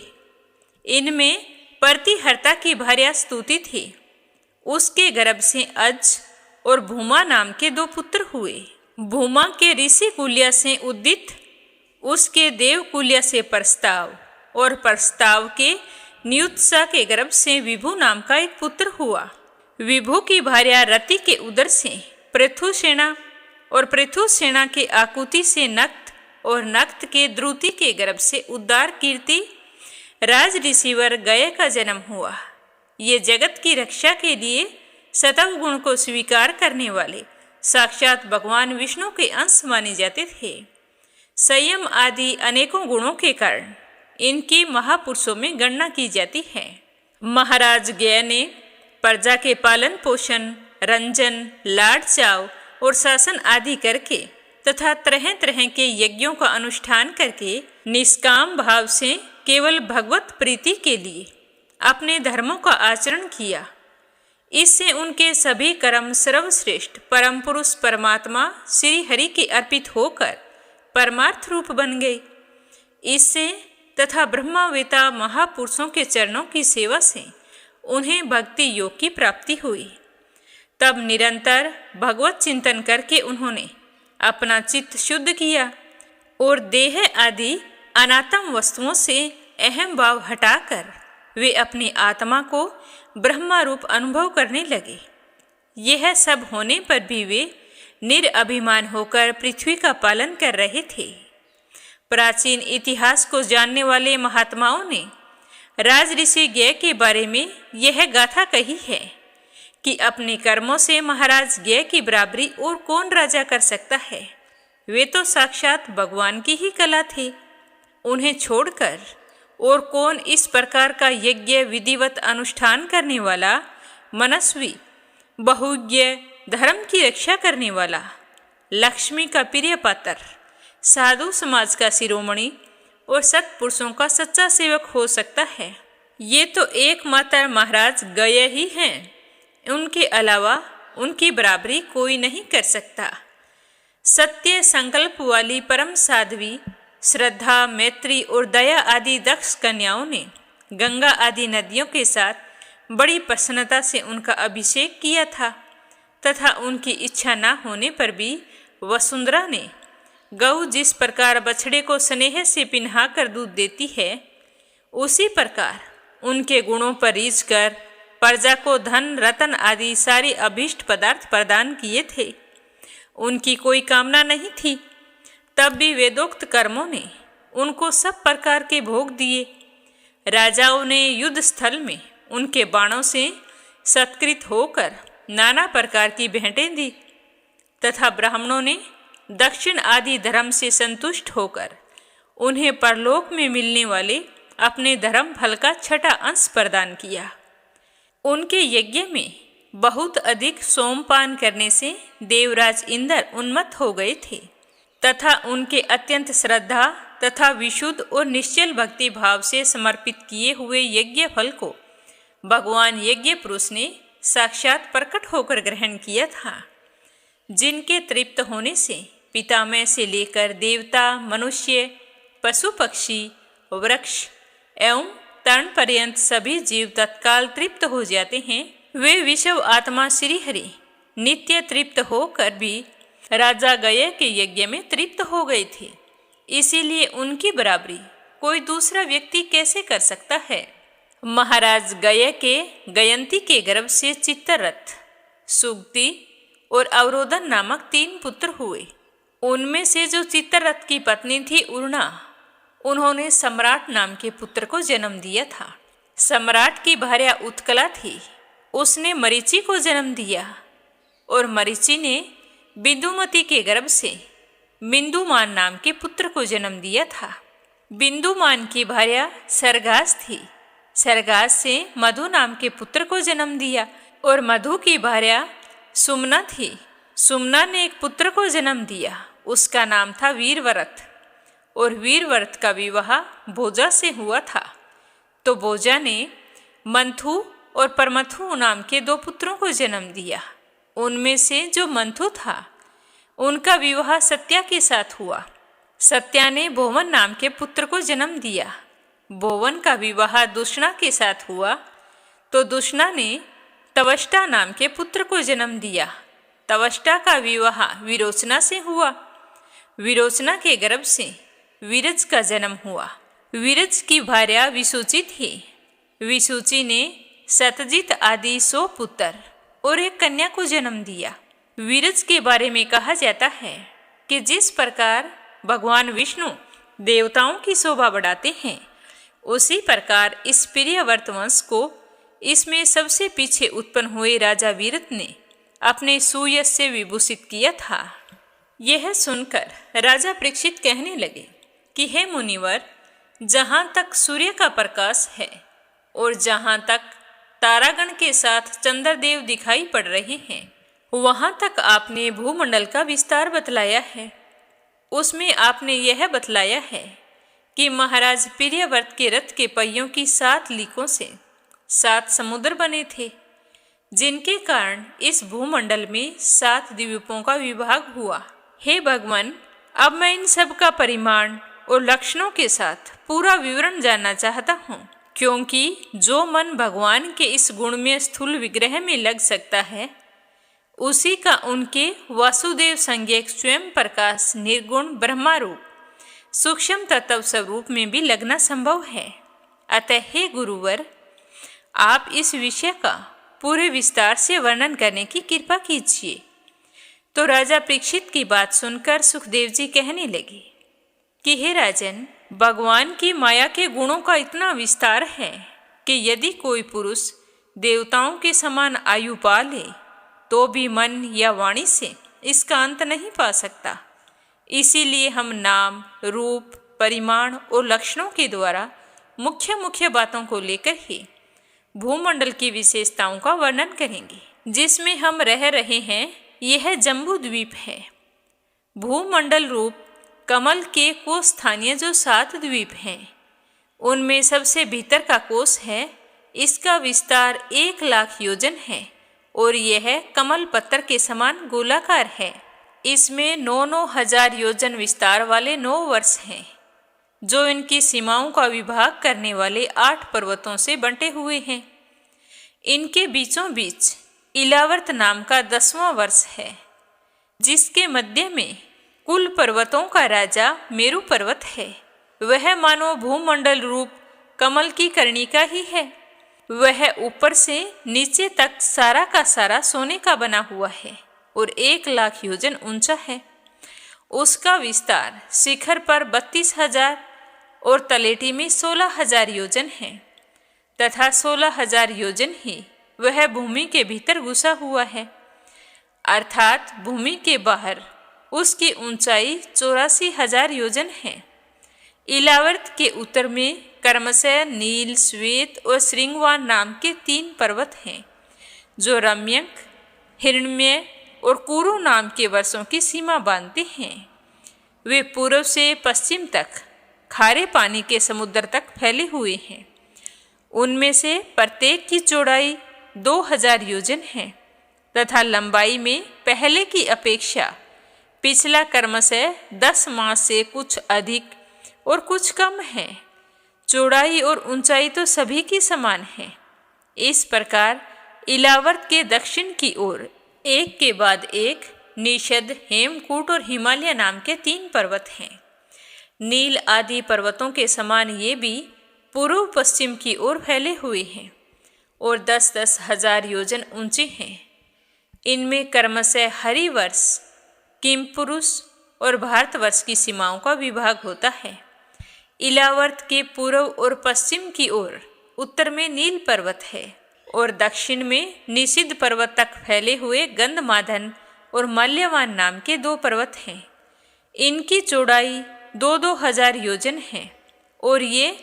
इनमें प्रतिहर्ता की भार्या स्तुति थी। उसके गर्भ से अज और भूमा नाम के 2 पुत्र हुए। भूमा के ऋषि कुल्या से उदित, उसके देव कुल्या से प्रस्ताव और प्रस्ताव के नियुत्सा के गर्भ से विभु नाम का एक पुत्र हुआ। विभु की भार्या रति के उदर से पृथुसेना और पृथुसेना के आकुति से नक्त और नक्त के द्रुति के गर्भ से उद्दार कीर्ति राज ऋषिवर गय का जन्म हुआ। ये जगत की रक्षा के लिए सतव गुण को स्वीकार करने वाले साक्षात भगवान विष्णु के अंश माने जाते थे। संयम आदि अनेकों गुणों के कारण इनकी महापुरुषों में गणना की जाती है। महाराज गय ने प्रजा के पालन पोषण, रंजन, लाड चाव और शासन आदि करके तथा तरह तरह के यज्ञों का अनुष्ठान करके निष्काम भाव से केवल भगवत प्रीति के लिए अपने धर्मों का आचरण किया। इससे उनके सभी कर्म सर्वश्रेष्ठ परम पुरुष परमात्मा श्री हरि के अर्पित होकर परमार्थ रूप बन गए। इससे तथा ब्रह्मावेता महापुरुषों के चरणों की सेवा से उन्हें भक्ति योग की प्राप्ति हुई। तब निरंतर भगवत चिंतन करके उन्होंने अपना चित्त शुद्ध किया और देह आदि अनात्म वस्तुओं से अहम भाव हटाकर वे अपनी आत्मा को ब्रह्मा रूप अनुभव करने लगे। यह सब होने पर भी वे निरअभिमान होकर पृथ्वी का पालन कर रहे थे। प्राचीन इतिहास को जानने वाले महात्माओं ने राज ऋषि गय के बारे में यह गाथा कही है कि अपने कर्मों से महाराज गय की बराबरी और कौन राजा कर सकता है। वे तो साक्षात भगवान की ही कला थे। उन्हें छोड़कर और कौन इस प्रकार का यज्ञ विधिवत अनुष्ठान करने वाला, मनस्वी, बहुज्ञ, धर्म की रक्षा करने वाला, लक्ष्मी का प्रिय पात्र, साधु समाज का शिरोमणि और सत्पुरुषों का सच्चा सेवक हो सकता है। ये तो एकमात्र महाराज गय ही हैं। उनके अलावा उनकी बराबरी कोई नहीं कर सकता। सत्य संकल्प वाली परम साध्वी, श्रद्धा, मैत्री और दया आदि दक्ष कन्याओं ने गंगा आदि नदियों के साथ बड़ी प्रसन्नता से उनका अभिषेक किया था तथा उनकी इच्छा न होने पर भी वसुंधरा ने गौ जिस प्रकार बछड़े को स्नेह से पिन्हा कर दूध देती है, उसी प्रकार उनके गुणों पर रीझ कर प्रजा को धन, रतन आदि सारे अभीष्ट पदार्थ प्रदान किए थे। उनकी कोई कामना नहीं थी, तब भी वेदोक्त कर्मों ने उनको सब प्रकार के भोग दिए। राजाओं ने युद्ध स्थल में उनके बाणों से सत्कृत होकर नाना प्रकार की भेंटें दी तथा ब्राह्मणों ने दक्षिण आदि धर्म से संतुष्ट होकर उन्हें परलोक में मिलने वाले अपने धर्म फल का 6ठा अंश प्रदान किया। उनके यज्ञ में बहुत अधिक सोमपान करने से देवराज इंद्र उन्मत्त हो गए थे तथा उनके अत्यंत श्रद्धा तथा विशुद्ध और निश्चल भक्ति भाव से समर्पित किए हुए यज्ञ फल को भगवान यज्ञ पुरुष ने साक्षात प्रकट होकर ग्रहण किया था, जिनके तृप्त होने से पितामह से लेकर देवता, मनुष्य, पशु पक्षी, वृक्ष एवं तरण पर्यंत सभी जीव तत्काल तृप्त हो जाते हैं। वे विश्व आत्मा श्री हरि नित्य तृप्त होकर भी राजा गया के यज्ञ में तृप्त हो गए थे, इसीलिए उनकी बराबरी कोई दूसरा व्यक्ति कैसे कर सकता है। महाराज गया के गयंती के गर्भ से चित्तरथ, सुगति और अवरोधन नामक 3 पुत्र हुए। उनमें से जो चित्तरथ की पत्नी थी उर्णा, उन्होंने सम्राट नाम के पुत्र को जन्म दिया था। सम्राट की भार्या उत्कला थी, उसने मरीचि को जन्म दिया और मरीचि ने बिंदुमती के गर्भ से बिंदुमान नाम के पुत्र को जन्म दिया था। बिंदुमान की भार्या सरगास थी, सरगास से मधु नाम के पुत्र को जन्म दिया और मधु की भार्या सुमना थी। सुमना ने एक पुत्र को जन्म दिया, उसका नाम था वीरव्रत और वीरव्रत का विवाह भोजा से हुआ था। तो भोजा ने मंथु और परमथु नाम के 2 पुत्रों को जन्म दिया। उनमें से जो मंथु था उनका विवाह सत्या के साथ हुआ। सत्या ने भोवन नाम के पुत्र को जन्म दिया। भोवन का विवाह दुष्णा के साथ हुआ तो दुष्णा ने तवष्टा नाम के पुत्र को जन्म दिया। तवष्टा का विवाह विरोचना से हुआ। विरोचना के गर्भ से विरज का जन्म हुआ। विरज की भार्या विसूची थी। विसूची ने सतजित आदि 100 पुत्र और एक कन्या को जन्म दिया। विरज के बारे में कहा जाता है कि जिस प्रकार भगवान विष्णु देवताओं की शोभा बढ़ाते हैं, उसी प्रकार इस प्रियव्रत वंश को इसमें सबसे पीछे उत्पन्न हुए राजा वीरत ने अपने सुयश से विभूषित किया था। यह सुनकर राजा परीक्षित कहने लगे कि हे मुनिवर, जहाँ तक सूर्य का प्रकाश है और जहाँ तक तारागण के साथ चंद्रदेव दिखाई पड़ रहे हैं, वहाँ तक आपने भूमंडल का विस्तार बतलाया है। उसमें आपने यह बतलाया है कि महाराज प्रियव्रत के रथ के पहियों की 7 लीकों से 7 समुद्र बने थे, जिनके कारण इस भूमंडल में 7 द्वीपों का विभाग हुआ। हे भगवान, अब मैं इन सब का परिमाण और लक्षणों के साथ पूरा विवरण जानना चाहता हूँ, क्योंकि जो मन भगवान के इस गुणमय स्थूल विग्रह में लग सकता है, उसी का उनके वासुदेव संज्ञक स्वयं प्रकाश निर्गुण ब्रह्मारूप सूक्ष्म तत्व स्वरूप में भी लगना संभव है। अतः हे गुरुवर, आप इस विषय का पूरे विस्तार से वर्णन करने की कृपा कीजिए। तो राजा परीक्षित की बात सुनकर सुखदेव जी कहने लगे कि हे राजन, भगवान की माया के गुणों का इतना विस्तार है कि यदि कोई पुरुष देवताओं के समान आयु पा ले तो भी मन या वाणी से इसका अंत नहीं पा सकता। इसीलिए हम नाम, रूप, परिमाण और लक्षणों के द्वारा मुख्य मुख्य बातों को लेकर ही भूमंडल की विशेषताओं का वर्णन करेंगे। जिसमें हम रह रहे हैं यह जम्बू द्वीप है। भूमंडल रूप कमल के कोश स्थानीय जो 7 द्वीप हैं, उनमें सबसे भीतर का कोश है। इसका विस्तार 1 लाख योजन है और यह कमल पत्र के समान गोलाकार है। इसमें 9-9 हजार योजन विस्तार वाले 9 वर्ष हैं, जो इनकी सीमाओं का विभाग करने वाले 8 पर्वतों से बंटे हुए हैं। इनके बीचों बीच इलावर्त नाम का 10वां वर्ष है, जिसके मध्य में कुल पर्वतों का राजा मेरु पर्वत है। वह मानो भूमंडल रूप कमल की कर्णिका ही है। वह ऊपर से नीचे तक सारा का सारा सोने का बना हुआ है और 1 लाख योजन ऊंचा है। उसका विस्तार शिखर पर 32,000 और तलेटी में 16,000 योजन है तथा 16,000 योजन ही वह भूमि के भीतर घुसा हुआ है, अर्थात भूमि के बाहर उसकी ऊंचाई 84,000 योजन है। इलावर्त के उत्तर में कर्मशय, नील, श्वेत और श्रृंगवान नाम के 3 पर्वत हैं, जो रम्यक, हिरण्मय और कुरु नाम के वर्षों की सीमा बांधते हैं। वे पूर्व से पश्चिम तक खारे पानी के समुद्र तक फैले हुए हैं। उनमें से प्रत्येक की चौड़ाई 2000 योजन है तथा लंबाई में पहले की अपेक्षा पिछला क्रमशः 10 मास से कुछ अधिक और कुछ कम है। चौड़ाई और ऊंचाई तो सभी की समान है। इस प्रकार इलावर्त के दक्षिण की ओर एक के बाद एक निषद, हेमकूट और हिमालय नाम के 3 पर्वत हैं। नील आदि पर्वतों के समान ये भी पूर्व पश्चिम की ओर फैले हुए हैं और 10-10 हजार योजन ऊंचे हैं। इनमें क्रमशः हरिवर्ष, किमपुरुष और भारतवर्ष की सीमाओं का विभाग होता है। इलावर्त के पूर्व और पश्चिम की ओर उत्तर में नील पर्वत है और दक्षिण में निषिद्ध पर्वत तक फैले हुए गंधमादन और माल्यवान नाम के 2 पर्वत हैं। इनकी चौड़ाई 2-2 हजार योजन है और ये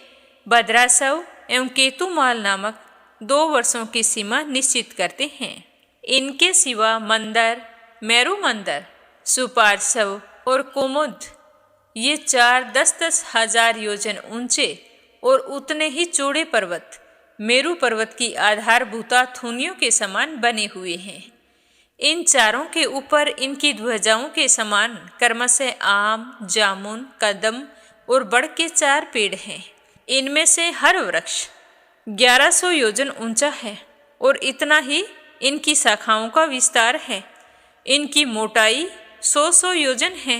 भद्रासव एवं केतुमाल नामक 2 वर्षों की सीमा निश्चित करते हैं। इनके सिवा मंदर, मेरु मंदर, सुपार्श्व और कुमुद, ये 4 10-10 हजार योजन ऊंचे और उतने ही चौड़े पर्वत मेरु पर्वत की आधारभूता थूनियों के समान बने हुए हैं। इन चारों के ऊपर इनकी ध्वजाओं के समान क्रमशः आम, जामुन, कदम और बड़ के 4 पेड़ हैं। इनमें से हर वृक्ष 1100 योजन ऊंचा है और इतना ही इनकी शाखाओं का विस्तार है। इनकी मोटाई 100 योजन है।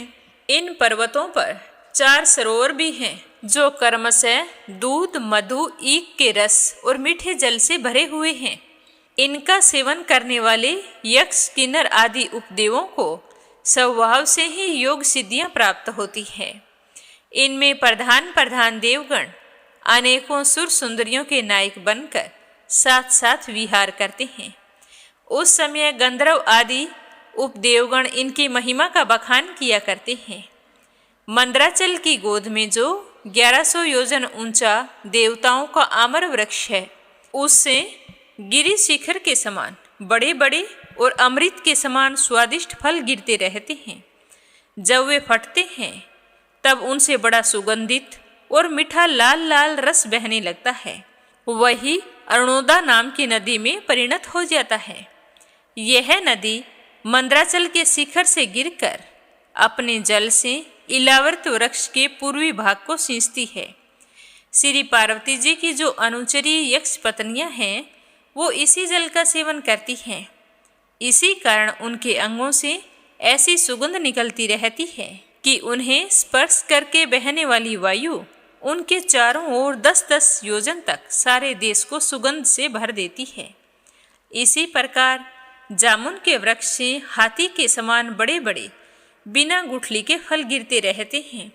इन पर्वतों पर 4 सरोवर भी हैं जो क्रमशः दूध, मधु, ईख के रस और मीठे जल से भरे हुए हैं। इनका सेवन करने वाले यक्ष, किन्नर आदि उपदेवों को स्वभाव से ही योग सिद्धियां प्राप्त होती है। इनमें प्रधान देवगण अनेकों सुर सुंदरियों के नायक बनकर साथ साथ विहार करते हैं। उस समय गंधर्व आदि उपदेवगण इनकी महिमा का बखान किया करते हैं। मंदराचल की गोद में जो 1100 योजन ऊंचा देवताओं का आमर वृक्ष है, उससे गिरि शिखर के समान बड़े बड़े और अमृत के समान स्वादिष्ट फल गिरते रहते हैं। जब वे फटते हैं तब उनसे बड़ा सुगंधित और मीठा लाल लाल रस बहने लगता है। वही अरुणोदा नाम की नदी में परिणत हो जाता है। यह नदी मंदराचल के शिखर से गिरकर अपने जल से इलावर्त वृक्ष के पूर्वी भाग को सींचती है। श्री पार्वती जी की जो अनुचरी यक्ष पत्नियां हैं, वो इसी जल का सेवन करती हैं। इसी कारण उनके अंगों से ऐसी सुगंध निकलती रहती है कि उन्हें स्पर्श करके बहने वाली वायु उनके चारों ओर 10-10 योजन तक सारे देश को सुगंध से भर देती है। इसी प्रकार जामुन के वृक्ष से हाथी के समान बड़े बड़े बिना गुठली के फल गिरते रहते हैं।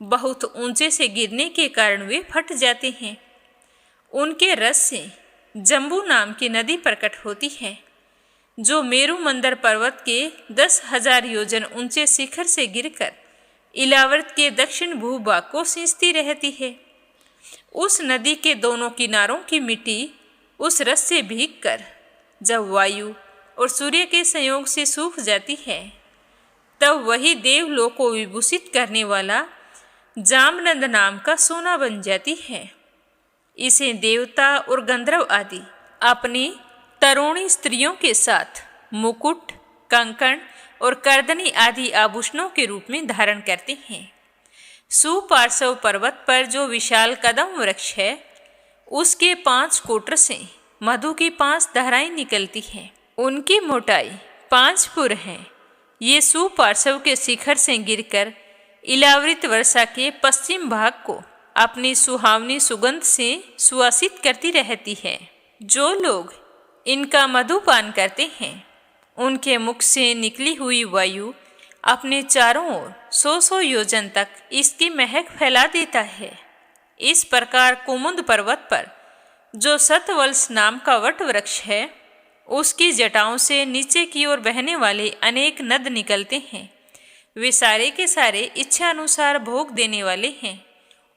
बहुत ऊंचे से गिरने के कारण वे फट जाते हैं। उनके रस से जम्बू नाम की नदी प्रकट होती है, जो मेरु मंदर पर्वत के 10,000 योजन ऊंचे शिखर से गिरकर इलावर्त के दक्षिण भूभाग को सींचती रहती है। उस नदी के दोनों किनारों की मिट्टी उस रस से भीगकर जब वायु और सूर्य के संयोग से सूख जाती है, तब वही देवलोक को विभूषित करने वाला जामनंद नाम का सोना बन जाती है। इसे देवता और गंधर्व आदि अपनी तरुणी स्त्रियों के साथ मुकुट, कंकण और करदनी आदि आभूषणों के रूप में धारण करते हैं। सुपार्श्व पर्वत पर जो विशाल कदम वृक्ष है, उसके 5 कोटर से मधु की 5 धाराएं निकलती हैं। उनकी मोटाई 5 पुर है। ये सुपार्श्व के शिखर से गिरकर इलावृत वर्षा के पश्चिम भाग को अपनी सुहावनी सुगंध से सुवासित करती रहती है। जो लोग इनका मधुपान करते हैं, उनके मुख से निकली हुई वायु अपने चारों ओर 100 योजन तक इसकी महक फैला देता है। इस प्रकार कुमुद पर्वत पर जो सतवल्स नाम का वट वृक्ष है, उसकी जटाओं से नीचे की ओर बहने वाले अनेक नद निकलते हैं। वे सारे के सारे इच्छा अनुसार भोग देने वाले हैं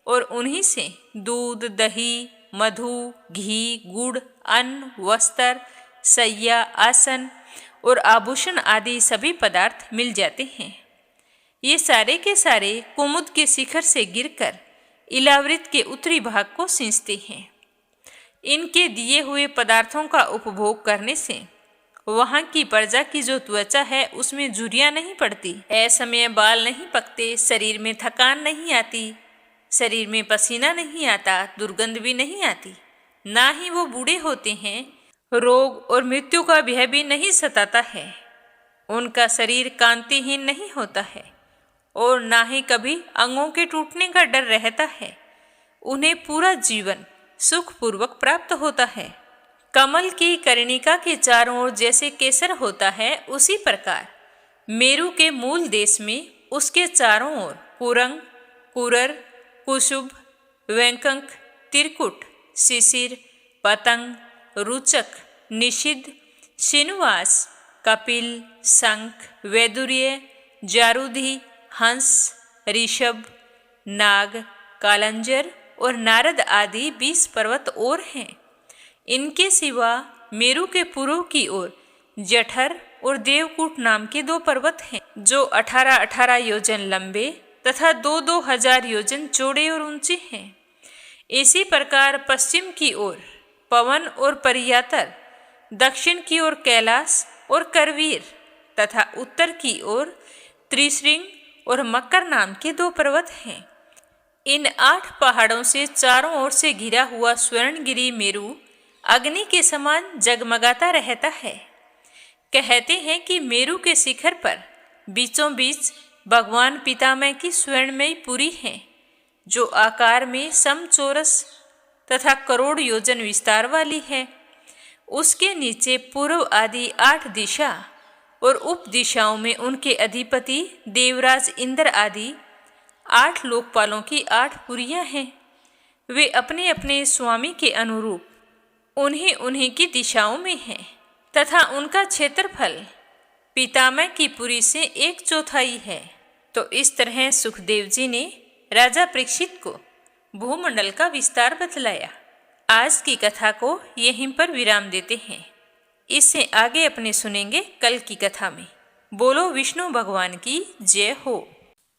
और उन्हीं से दूध, दही, मधु, घी, गुड़, अन्न, वस्त्र, सैया, आसन और आभूषण आदि सभी पदार्थ मिल जाते हैं। ये सारे के सारे कुमुद के शिखर से गिरकर इलावृत के उत्तरी भाग को सींचते हैं। इनके दिए हुए पदार्थों का उपभोग करने से वहाँ की प्रजा की जो त्वचा है, उसमें झुर्रियाँ नहीं पड़ती, असमय बाल नहीं पकते, शरीर में थकान नहीं आती, शरीर में पसीना नहीं आता, दुर्गंध भी नहीं आती। ना ही वो बूढ़े होते हैं रोग और मृत्यु का भय भी नहीं सताता है। उनका शरीर कांतिहीन नहीं होता है और ना ही कभी अंगों के टूटने का डर रहता है। उन्हें पूरा जीवन सुखपूर्वक प्राप्त होता है। कमल की कर्णिका के चारों ओर जैसे केसर होता है, उसी प्रकार मेरु के मूल देश में उसके चारों ओर कुरंग, कुरर, कुशुभ, वैंकंक, तिरकुट, शिशिर, पतंग, रुचक, निषिद्ध, श्रीनिवास, कपिल, शंख, वैदुर्य, जारूधी, हंस, ऋषभ, नाग, कालंजर और नारद आदि 20 पर्वत और हैं। इनके सिवा मेरु के पूर्व की ओर जठर और देवकूट नाम के 2 पर्वत हैं, जो 18-18 योजन लंबे तथा 2-2 हजार योजन चौड़े और ऊंचे हैं। इसी प्रकार पश्चिम की ओर पवन और परियातर, दक्षिण की ओर कैलाश और करवीर तथा उत्तर की ओर त्रिशृंग और मकर नाम के 2 पर्वत हैं। इन 8 पहाड़ों से चारों ओर से घिरा हुआ स्वर्णगिरी मेरु अग्नि के समान जगमगाता रहता है। कहते हैं कि मेरु के शिखर पर बीचों बीच भगवान पितामह की स्वर्णमयी पुरी है, जो आकार में समचौरस तथा करोड़ योजन विस्तार वाली है। उसके नीचे पूर्व आदि 8 दिशा और उप दिशाओं में उनके अधिपति देवराज इंद्र आदि 8 लोकपालों की 8 पुरियां हैं। वे अपने अपने स्वामी के अनुरूप उन्हीं उन्हीं की दिशाओं में हैं तथा उनका क्षेत्रफल पितामह की पुरी से 1/4 है। तो इस तरह सुखदेव जी ने राजा परीक्षित को भूमंडल का विस्तार बतलाया। आज की कथा को यहीं पर विराम देते हैं। इससे आगे अपने सुनेंगे कल की कथा में। बोलो विष्णु भगवान की जय हो।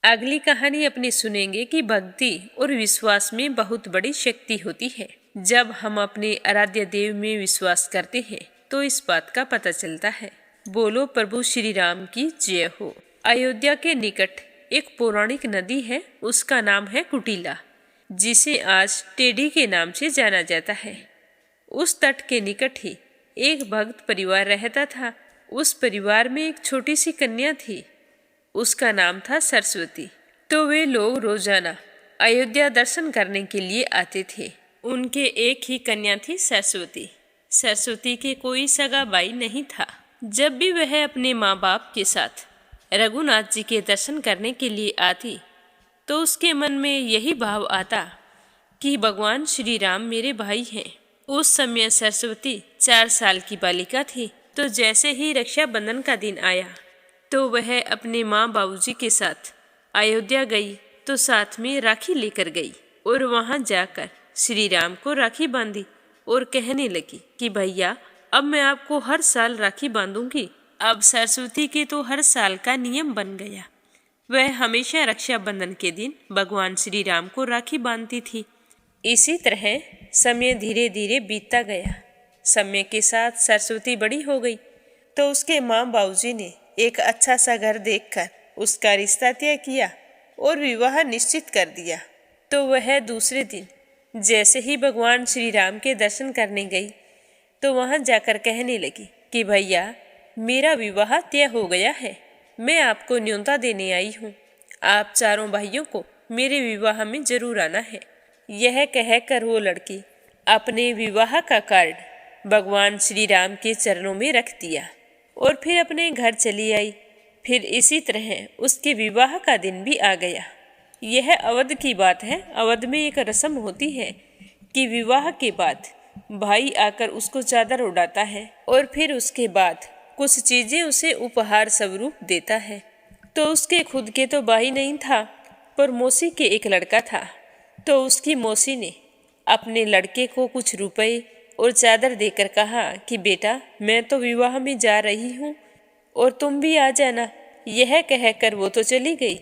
अगली कहानी अपने सुनेंगे कि भक्ति और विश्वास में बहुत बड़ी शक्ति होती है। जब हम अपने आराध्य देव में विश्वास करते हैं तो इस बात का पता चलता है। बोलो प्रभु श्री राम की जय हो। अयोध्या के निकट एक पौराणिक नदी है, उसका नाम है कुटिला, जिसे आज टेढ़ी के नाम से जाना जाता है। उस तट के निकट ही एक भक्त परिवार रहता था। उस परिवार में एक छोटी सी कन्या थी, उसका नाम था सरस्वती। तो वे लोग रोजाना अयोध्या दर्शन करने के लिए आते थे। उनके एक ही कन्या थी सरस्वती। सरस्वती के कोई सगा भाई नहीं था। जब भी वह अपने माँ बाप के साथ रघुनाथ जी के दर्शन करने के लिए आती तो उसके मन में यही भाव आता कि भगवान श्री राम मेरे भाई हैं। उस समय सरस्वती 4 साल की बालिका थी। तो जैसे ही रक्षाबंधन का दिन आया तो वह अपने माँ बाबूजी के साथ अयोध्या गई तो साथ में राखी लेकर गई और वहाँ जाकर श्री राम को राखी बांधी और कहने लगी कि भैया अब मैं आपको हर साल राखी बांधूंगी। अब सरस्वती के तो हर साल का नियम बन गया। वह हमेशा रक्षाबंधन के दिन भगवान श्री राम को राखी बांधती थी। इसी तरह समय धीरे धीरे बीतता गया। समय के साथ सरस्वती बड़ी हो गई तो उसके माँ बाबूजी ने एक अच्छा सा घर देखकर उसका रिश्ता तय किया और विवाह निश्चित कर दिया। तो वह दूसरे दिन जैसे ही भगवान श्री राम के दर्शन करने गई तो वहाँ जाकर कहने लगी कि भैया मेरा विवाह तय हो गया है, मैं आपको न्योता देने आई हूँ। आप चारों भाइयों को मेरे विवाह में जरूर आना है। यह कहकर वो लड़की अपने विवाह का कार्ड भगवान श्री राम के चरणों में रख दिया और फिर अपने घर चली आई। फिर इसी तरह उसके विवाह का दिन भी आ गया। यह अवध की बात है। अवध में एक रस्म होती है कि विवाह के बाद भाई आकर उसको चादर उड़ाता है और फिर उसके बाद कुछ चीजें उसे उपहार स्वरूप देता है। तो उसके खुद के तो भाई नहीं था, पर मौसी के एक लड़का था। तो उसकी मौसी ने अपने लड़के को कुछ रुपए और चादर देकर कहा कि बेटा मैं तो विवाह में जा रही हूँ और तुम भी आ जाना। यह कहकर वो तो चली गई।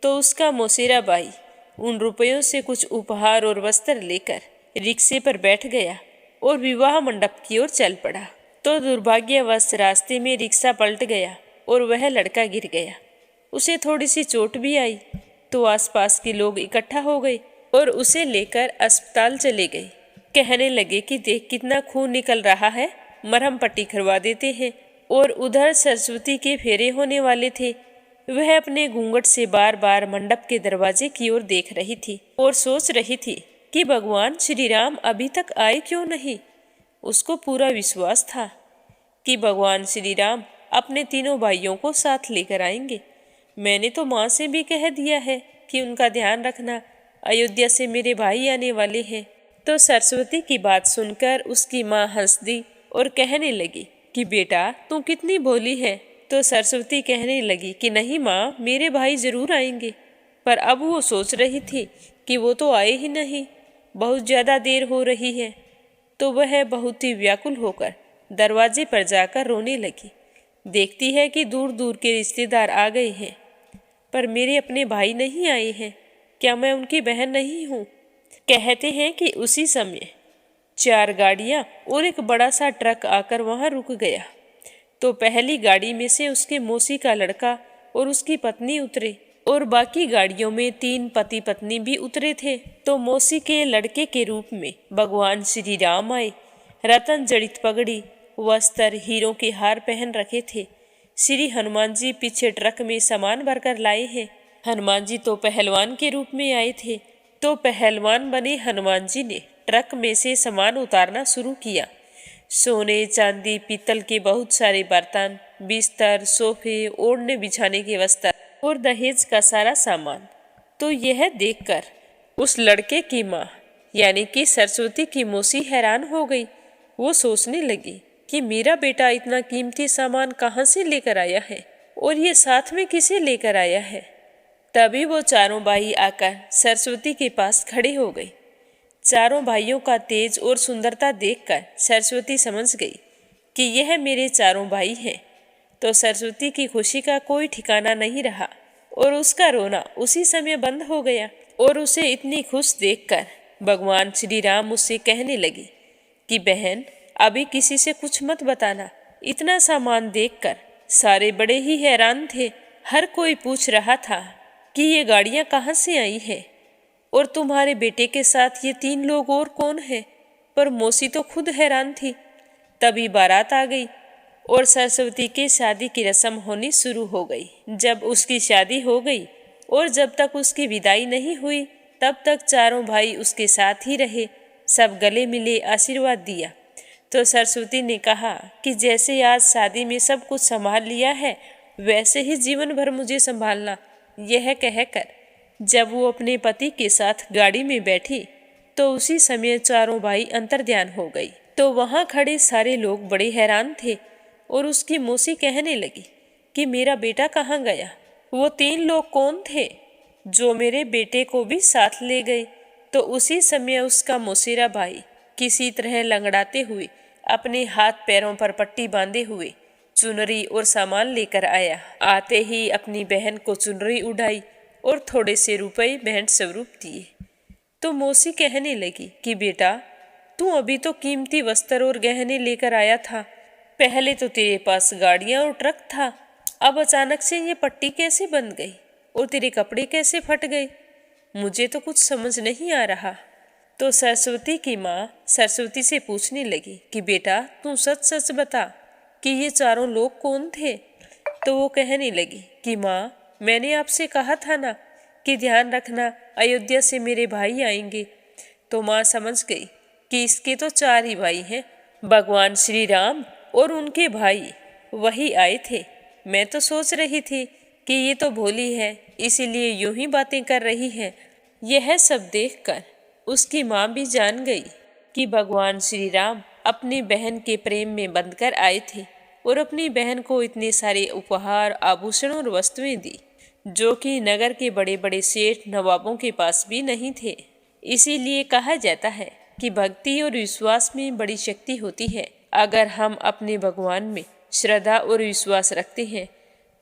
तो उसका मौसेरा भाई उन रुपयों से कुछ उपहार और वस्त्र लेकर रिक्शे पर बैठ गया और विवाह मंडप की ओर चल पड़ा। तो दुर्भाग्यवश रास्ते में रिक्शा पलट गया और वह लड़का गिर गया। उसे थोड़ी सी चोट भी आई। तो आसपास के लोग इकट्ठा हो गए और उसे लेकर अस्पताल चले गए। कहने लगे कि देख कितना खून निकल रहा है, मरहम पट्टी करवा देते हैं। और उधर सरस्वती के फेरे होने वाले थे। वह अपने घूंघट से बार बार मंडप के दरवाजे की ओर देख रही थी और सोच रही थी कि भगवान श्री राम अभी तक आए क्यों नहीं। उसको पूरा विश्वास था कि भगवान श्री राम अपने तीनों भाइयों को साथ लेकर आएंगे। मैंने तो माँ से भी कह दिया है कि उनका ध्यान रखना, अयोध्या से मेरे भाई आने वाले हैं। तो सरस्वती की बात सुनकर उसकी माँ हंस दी और कहने लगी कि बेटा तू कितनी भोली है। तो सरस्वती कहने लगी कि नहीं माँ, मेरे भाई जरूर आएंगे। पर अब वो सोच रही थी कि वो तो आए ही नहीं, बहुत ज़्यादा देर हो रही है। तो वह बहुत ही व्याकुल होकर दरवाजे पर जाकर रोने लगी। देखती है कि दूर दूर के रिश्तेदार आ गए हैं, पर मेरे अपने भाई नहीं आए हैं। क्या मैं उनकी बहन नहीं हूँ? कहते हैं कि उसी समय 4 गाड़ियाँ और एक बड़ा सा ट्रक आकर वहाँ रुक गया। तो पहली गाड़ी में से उसके मौसी का लड़का और उसकी पत्नी उतरे और बाकी गाड़ियों में 3 पति पत्नी भी उतरे थे। तो मौसी के लड़के के रूप में भगवान श्री राम आए। रतन जड़ित पगड़ी, वस्त्र, हीरों के हार पहन रखे थे। श्री हनुमान जी पीछे ट्रक में सामान भरकर लाए हैं। हनुमान जी तो पहलवान के रूप में आए थे। तो पहलवान बने हनुमान जी ने ट्रक में से सामान उतारना शुरू किया। सोने, चांदी, पीतल के बहुत सारे बर्तन, बिस्तर, सोफे, ओढ़ने बिछाने के वस्त्र और दहेज का सारा सामान। तो यह देखकर उस लड़के की माँ यानी कि सरस्वती की मौसी हैरान हो गई। वो सोचने लगी कि मेरा बेटा इतना कीमती सामान कहाँ से लेकर आया है और ये साथ में किसे लेकर आया है। तभी वो चारों भाई आकर सरस्वती के पास खड़े हो गए। चारों भाइयों का तेज और सुंदरता देखकर सरस्वती समझ गई कि यह मेरे चारों भाई हैं। तो सरस्वती की खुशी का कोई ठिकाना नहीं रहा और उसका रोना उसी समय बंद हो गया। और उसे इतनी खुश देखकर भगवान श्री राम उससे कहने लगे कि बहन, अभी किसी से कुछ मत बताना। इतना सामान देखकर सारे बड़े ही हैरान थे। हर कोई पूछ रहा था कि ये गाड़ियाँ कहाँ से आई है और तुम्हारे बेटे के साथ ये 3 लोग और कौन है। पर मौसी तो खुद हैरान थी। तभी बारात आ गई और सरस्वती की शादी की रस्म होनी शुरू हो गई। जब उसकी शादी हो गई और जब तक उसकी विदाई नहीं हुई, तब तक चारों भाई उसके साथ ही रहे। सब गले मिले, आशीर्वाद दिया। तो सरस्वती ने कहा कि जैसे आज शादी में सब कुछ संभाल लिया है, वैसे ही जीवन भर मुझे संभालना। यह कहकर जब वो अपने पति के साथ गाड़ी में बैठी, तो उसी समय चारों भाई अंतर्ध्यान हो गई। तो वहाँ खड़े सारे लोग बड़े हैरान थे और उसकी मौसी कहने लगी कि मेरा बेटा कहाँ गया। वो 3 लोग कौन थे जो मेरे बेटे को भी साथ ले गए। तो उसी समय उसका मौसेरा भाई किसी तरह लंगड़ाते हुए, अपने हाथ पैरों पर पट्टी बांधे हुए, चुनरी और सामान लेकर आया। आते ही अपनी बहन को चुनरी उड़ाई और थोड़े से रुपए भेंट स्वरूप दिए। तो मौसी कहने लगी कि बेटा, तू अभी तो कीमती वस्त्र और गहने लेकर आया था। पहले तो तेरे पास गाड़ियाँ और ट्रक था, अब अचानक से ये पट्टी कैसे बन गई और तेरे कपड़े कैसे फट गए? मुझे तो कुछ समझ नहीं आ रहा। तो सरस्वती की माँ सरस्वती से पूछने लगी कि बेटा, तू सच सच बता कि ये चारों लोग कौन थे। तो वो कहने लगी कि माँ, मैंने आपसे कहा था ना कि ध्यान रखना, अयोध्या से मेरे भाई आएंगे। तो माँ समझ गई कि इसके तो 4 ही भाई हैं, भगवान श्री राम और उनके भाई वही आए थे। मैं तो सोच रही थी कि ये तो भोली है, इसीलिए यूं ही बातें कर रही है। यह सब देखकर उसकी माँ भी जान गई कि भगवान श्री राम अपनी बहन के प्रेम में बंधकर आए थे और अपनी बहन को इतने सारे उपहार, आभूषण और वस्तुएं दी जो कि नगर के बड़े बड़े सेठ नवाबों के पास भी नहीं थे। इसीलिए कहा जाता है कि भक्ति और विश्वास में बड़ी शक्ति होती है। अगर हम अपने भगवान में श्रद्धा और विश्वास रखते हैं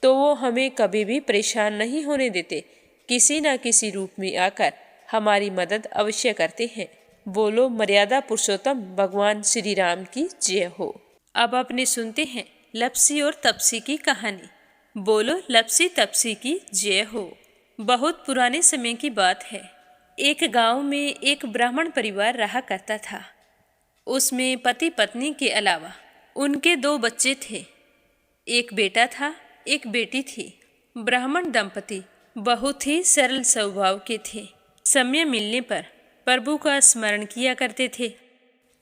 तो वो हमें कभी भी परेशान नहीं होने देते। किसी न किसी रूप में आकर हमारी मदद अवश्य करते हैं। बोलो मर्यादा पुरुषोत्तम भगवान श्री राम की जय हो। अब अपने सुनते हैं लपसी और तपसी की कहानी। बोलो लपसी तपसी की जय हो। बहुत पुराने समय की बात है। एक गांव में एक ब्राह्मण परिवार रहा करता था। उसमें पति पत्नी के अलावा उनके 2 बच्चे थे, एक बेटा था, एक बेटी थी। ब्राह्मण दंपति बहुत ही सरल स्वभाव के थे। समय मिलने पर प्रभु का स्मरण किया करते थे।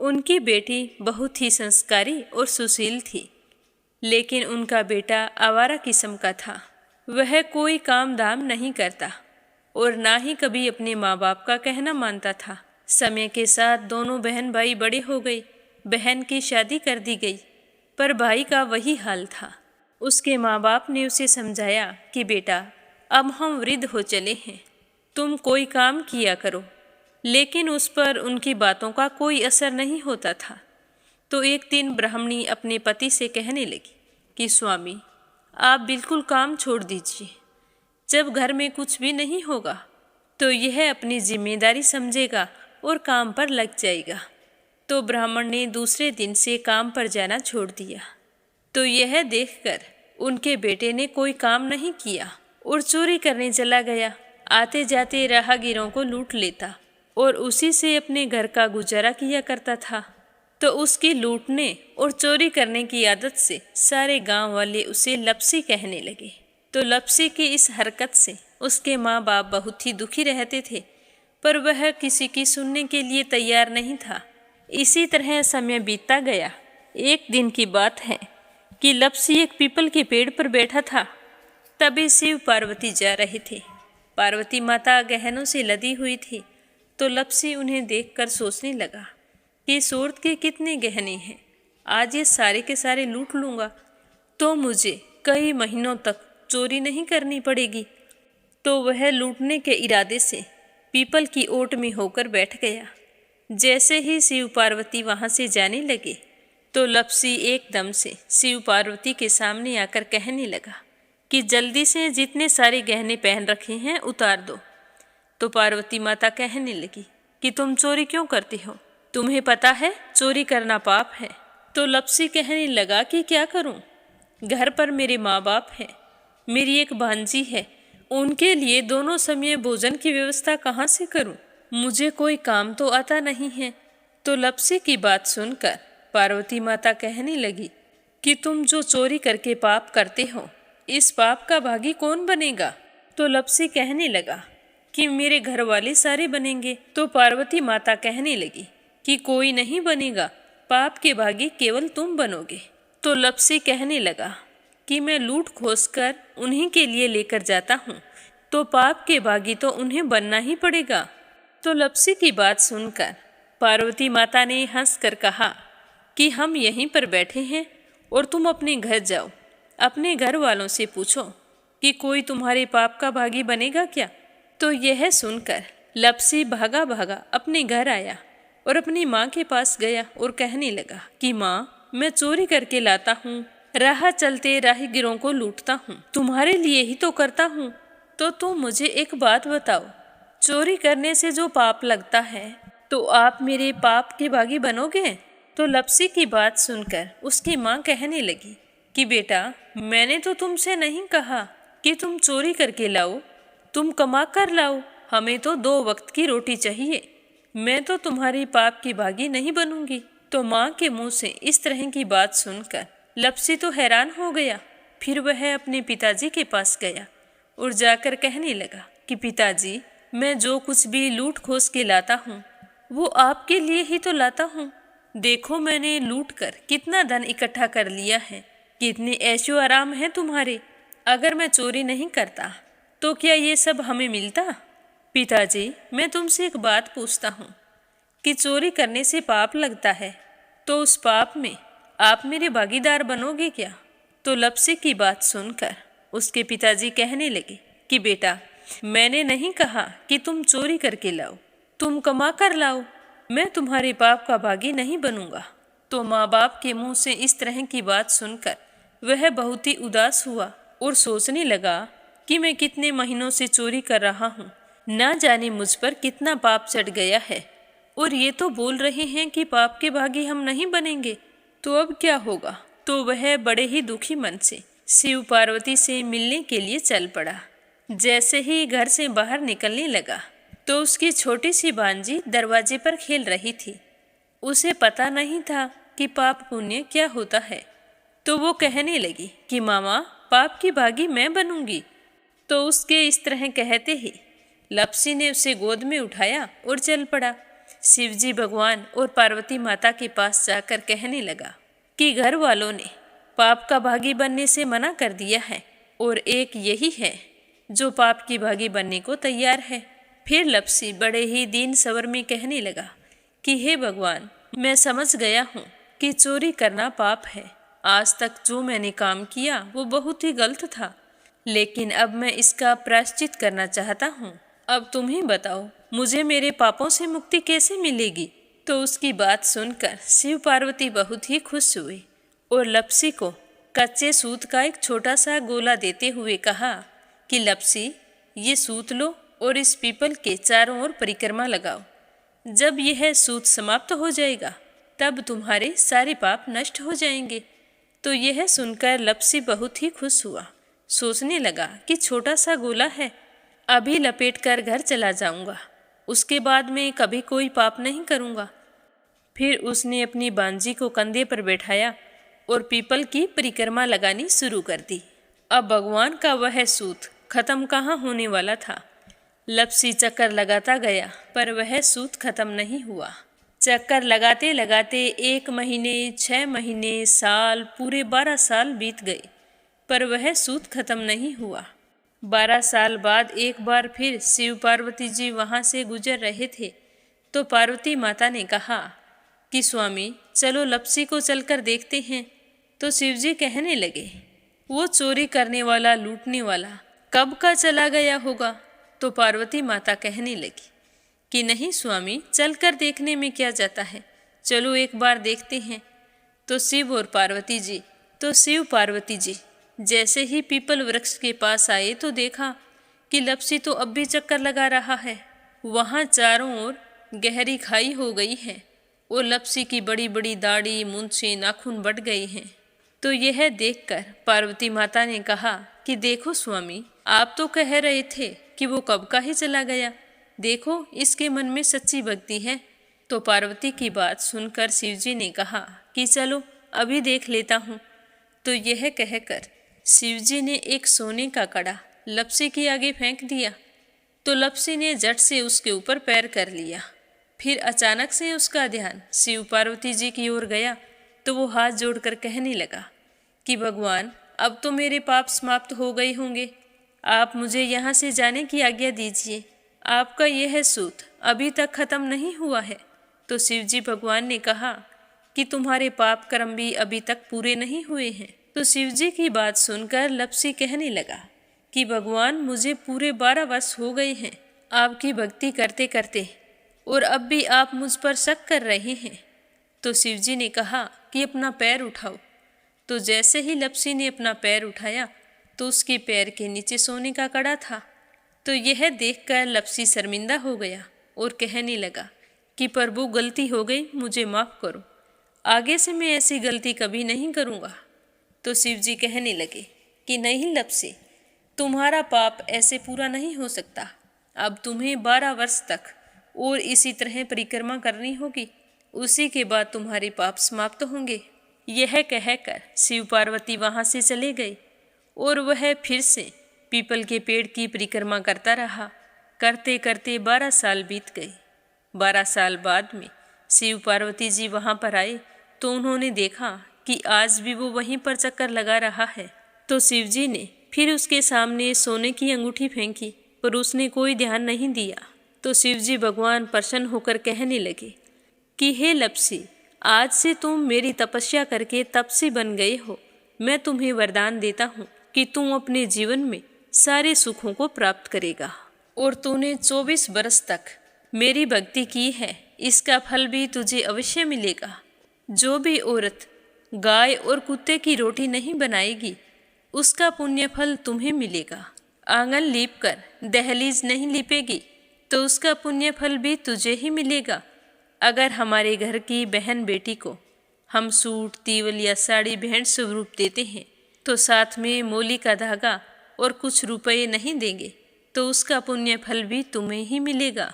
उनकी बेटी बहुत ही संस्कारी और सुशील थी, लेकिन उनका बेटा आवारा किस्म का था। वह कोई काम धाम नहीं करता और ना ही कभी अपने माँ बाप का कहना मानता था। समय के साथ दोनों बहन भाई बड़े हो गए। बहन की शादी कर दी गई, पर भाई का वही हाल था। उसके माँ बाप ने उसे समझाया कि बेटा, अब हम वृद्ध हो चले हैं, तुम कोई काम किया करो, लेकिन उस पर उनकी बातों का कोई असर नहीं होता था। तो एक दिन ब्राह्मणी अपने पति से कहने लगी कि स्वामी, आप बिल्कुल काम छोड़ दीजिए। जब घर में कुछ भी नहीं होगा तो यह अपनी जिम्मेदारी समझेगा और काम पर लग जाएगा। तो ब्राह्मण ने दूसरे दिन से काम पर जाना छोड़ दिया। तो यह देखकर उनके बेटे ने कोई काम नहीं किया और चोरी करने चला गया। आते जाते राहगीरों को लूट लेता और उसी से अपने घर का गुजारा किया करता था। तो उसकी लूटने और चोरी करने की आदत से सारे गांव वाले उसे लपसी कहने लगे। तो लपसी की इस हरकत से उसके माँ बाप बहुत ही दुखी रहते थे, पर वह किसी की सुनने के लिए तैयार नहीं था। इसी तरह समय बीतता गया। एक दिन की बात है कि लपसी एक पीपल के पेड़ पर बैठा था। तभी शिव पार्वती जा रहे थे। पार्वती माता गहनों से लदी हुई थी। तो लपसी उन्हें देखकर सोचने लगा कि सूरत के कितने गहने हैं, आज ये सारे के सारे लूट लूँगा तो मुझे कई महीनों तक चोरी नहीं करनी पड़ेगी। तो वह लूटने के इरादे से पीपल की ओट में होकर बैठ गया। जैसे ही शिव पार्वती वहाँ से जाने लगे तो लपसी एकदम से शिव पार्वती के सामने आकर कहने लगा कि जल्दी से जितने सारे गहने पहन रखे हैं उतार दो। तो पार्वती माता कहने लगी कि तुम चोरी क्यों करती हो, तुम्हें पता है चोरी करना पाप है। तो लपसी कहने लगा कि क्या करूं, घर पर मेरे माँ बाप हैं, मेरी एक भांजी है, उनके लिए दोनों समय भोजन की व्यवस्था कहाँ से करूं, मुझे कोई काम तो आता नहीं है। तो लपसी की बात सुनकर पार्वती माता कहने लगी कि तुम जो चोरी करके पाप करते हो, इस पाप का भागी कौन बनेगा। तो लपसी कहने लगा कि मेरे घर वाले सारे बनेंगे। तो पार्वती माता कहने लगी कि कोई नहीं बनेगा, पाप के भागी केवल तुम बनोगे। तो लपसी कहने लगा कि मैं लूट खोस कर उन्हीं के लिए लेकर जाता हूँ, तो पाप के भागी तो उन्हें बनना ही पड़ेगा। तो लपसी की बात सुनकर पार्वती माता ने हंसकर कहा कि हम यहीं पर बैठे हैं और तुम अपने घर जाओ, अपने घर वालों से पूछो कि कोई तुम्हारे पाप का भागी बनेगा क्या। तो यह सुनकर लपसी भागा भागा अपने घर आया और अपनी माँ के पास गया और कहने लगा कि माँ, मैं चोरी करके लाता हूँ, राह चलते राहगीरों को लूटता हूँ, तुम्हारे लिए ही तो करता हूँ। तो तुम मुझे एक बात बताओ, चोरी करने से जो पाप लगता है तो आप मेरे पाप के भागी बनोगे। तो लपसी की बात सुनकर उसकी माँ कहने लगी कि बेटा, मैंने तो तुमसे नहीं कहा कि तुम चोरी करके लाओ, तुम कमा कर लाओ, हमें तो 2 वक्त की रोटी चाहिए, मैं तो तुम्हारी पाप की भागी नहीं बनूंगी। तो माँ के मुंह से इस तरह की बात सुनकर लपसी तो हैरान हो गया। फिर वह अपने पिताजी के पास गया और जाकर कहने लगा कि पिताजी, मैं जो कुछ भी लूट खोस के लाता हूँ वो आपके लिए ही तो लाता हूँ। देखो मैंने लूट कर कितना धन इकट्ठा कर लिया है, कितने ऐशो आराम हैं तुम्हारे। अगर मैं चोरी नहीं करता तो क्या ये सब हमें मिलता। पिताजी, मैं तुमसे एक बात पूछता हूँ कि चोरी करने से पाप लगता है, तो उस पाप में आप मेरे भागीदार बनोगे क्या। तो लपसी की बात सुनकर उसके पिताजी कहने लगे कि बेटा, मैंने नहीं कहा कि तुम चोरी करके लाओ, तुम कमा कर लाओ, मैं तुम्हारे पाप का भागी नहीं बनूंगा। तो माँ बाप के मुंह से इस तरह की बात सुनकर वह बहुत ही उदास हुआ और सोचने लगा कि मैं कितने महीनों से चोरी कर रहा हूँ, ना जाने मुझ पर कितना पाप चढ़ गया है, और ये तो बोल रहे हैं कि पाप के भागी हम नहीं बनेंगे, तो अब क्या होगा। तो वह बड़े ही दुखी मन से शिव पार्वती से मिलने के लिए चल पड़ा। जैसे ही घर से बाहर निकलने लगा तो उसकी छोटी सी भांजी दरवाजे पर खेल रही थी। उसे पता नहीं था कि पाप पुण्य क्या होता है, तो वो कहने लगी कि मामा पाप की भागी मैं बनूंगी। तो उसके इस तरह कहते ही लपसी ने उसे गोद में उठाया और चल पड़ा। शिवजी भगवान और पार्वती माता के पास जाकर कहने लगा कि घर वालों ने पाप का भागी बनने से मना कर दिया है और एक यही है जो पाप की भागी बनने को तैयार है। फिर लपसी बड़े ही दीन स्वर में कहने लगा कि हे भगवान, मैं समझ गया हूँ कि चोरी करना पाप है। आज तक जो मैंने काम किया वो बहुत ही गलत था, लेकिन अब मैं इसका प्रायश्चित करना चाहता हूँ। अब तुम ही बताओ मुझे मेरे पापों से मुक्ति कैसे मिलेगी। तो उसकी बात सुनकर शिव पार्वती बहुत ही खुश हुए और लपसी को कच्चे सूत का एक छोटा सा गोला देते हुए कहा कि लपसी, ये सूत लो और इस पीपल के चारों ओर परिक्रमा लगाओ। जब यह सूत समाप्त हो जाएगा तब तुम्हारे सारे पाप नष्ट हो जाएंगे। तो यह सुनकर लपसी बहुत ही खुश हुआ। सोचने लगा कि छोटा सा गोला है, अभी लपेट कर घर चला जाऊंगा, उसके बाद में कभी कोई पाप नहीं करूंगा। फिर उसने अपनी बांजी को कंधे पर बैठाया और पीपल की परिक्रमा लगानी शुरू कर दी। अब भगवान का वह सूत खत्म कहाँ होने वाला था। लपसी चक्कर लगाता गया पर वह सूत खत्म नहीं हुआ। चक्कर लगाते लगाते 1 महीने, 6 महीने, साल, पूरे 12 साल बीत गए पर वह सूत खत्म नहीं हुआ। 12 साल बाद एक बार फिर शिव पार्वती जी वहाँ से गुजर रहे थे तो पार्वती माता ने कहा कि स्वामी चलो लपसी को चलकर देखते हैं। तो शिवजी कहने लगे, वो चोरी करने वाला, लूटने वाला कब का चला गया होगा। तो पार्वती माता कहने लगी कि नहीं स्वामी, चलकर देखने में क्या जाता है, चलो एक बार देखते हैं। तो शिव पार्वती जी जैसे ही पीपल वृक्ष के पास आए तो देखा कि लपसी तो अब भी चक्कर लगा रहा है। वहाँ चारों ओर गहरी खाई हो गई है और लपसी की बड़ी बड़ी दाढ़ी, मूंछें, नाखून बढ़ गए हैं। तो यह देखकर पार्वती माता ने कहा कि देखो स्वामी, आप तो कह रहे थे कि वो कब का ही चला गया, देखो इसके मन में सच्ची भक्ति है। तो पार्वती की बात सुनकर शिवजी ने कहा कि चलो अभी देख लेता हूँ। तो यह कहकर शिवजी ने एक सोने का कड़ा लपसी के आगे फेंक दिया। तो लपसी ने झट से उसके ऊपर पैर कर लिया। फिर अचानक से उसका ध्यान शिव पार्वती जी की ओर गया तो वो हाथ जोड़कर कहने लगा कि भगवान, अब तो मेरे पाप समाप्त हो गए होंगे, आप मुझे यहाँ से जाने की आज्ञा दीजिए। आपका यह सूत अभी तक खत्म नहीं हुआ है। तो शिवजी भगवान ने कहा कि तुम्हारे पाप कर्म भी अभी तक पूरे नहीं हुए हैं। तो शिवजी की बात सुनकर लपसी कहने लगा कि भगवान, मुझे पूरे 12 वर्ष हो गए हैं आपकी भक्ति करते करते और अब भी आप मुझ पर शक कर रहे हैं। तो शिवजी ने कहा कि अपना पैर उठाओ। तो जैसे ही लपसी ने अपना पैर उठाया तो उसके पैर के नीचे सोने का कड़ा था। तो यह देखकर लपसी शर्मिंदा हो गया और कहने लगा कि प्रभु, गलती हो गई, मुझे माफ़ करो, आगे से मैं ऐसी गलती कभी नहीं करूँगा। तो शिवजी कहने लगे कि नहीं लपसी, तुम्हारा पाप ऐसे पूरा नहीं हो सकता। अब तुम्हें 12 वर्ष तक और इसी तरह परिक्रमा करनी होगी, उसी के बाद तुम्हारे पाप समाप्त होंगे। यह कहकर शिव पार्वती वहाँ से चले गए और वह फिर से पीपल के पेड़ की परिक्रमा करता रहा। करते करते 12 साल बीत गए। 12 साल बाद में शिव पार्वती जी वहाँ पर आए तो उन्होंने देखा कि आज भी वो वहीं पर चक्कर लगा रहा है। तो शिव जी ने फिर उसके सामने सोने की अंगूठी फेंकी पर उसने कोई ध्यान नहीं दिया। तो शिव जी भगवान प्रसन्न होकर कहने लगे कि हे लपसी, आज से तुम मेरी तपस्या करके तपसी बन गए हो। मैं तुम्हें वरदान देता हूँ कि तुम अपने जीवन में सारे सुखों को प्राप्त करेगा और तूने 24 बरस तक मेरी भक्ति की है, इसका फल भी तुझे अवश्य मिलेगा। जो भी औरत गाय और कुत्ते की रोटी नहीं बनाएगी उसका पुण्य फल तुम्हें मिलेगा। आंगन लीप कर दहलीज नहीं लीपेगी तो उसका पुण्य फल भी तुझे ही मिलेगा। अगर हमारे घर की बहन बेटी को हम सूट, तीवल या साड़ी भेंट स्वरूप देते हैं तो साथ में मोली का धागा और कुछ रुपए नहीं देंगे तो उसका पुण्य फल भी तुम्हें ही मिलेगा।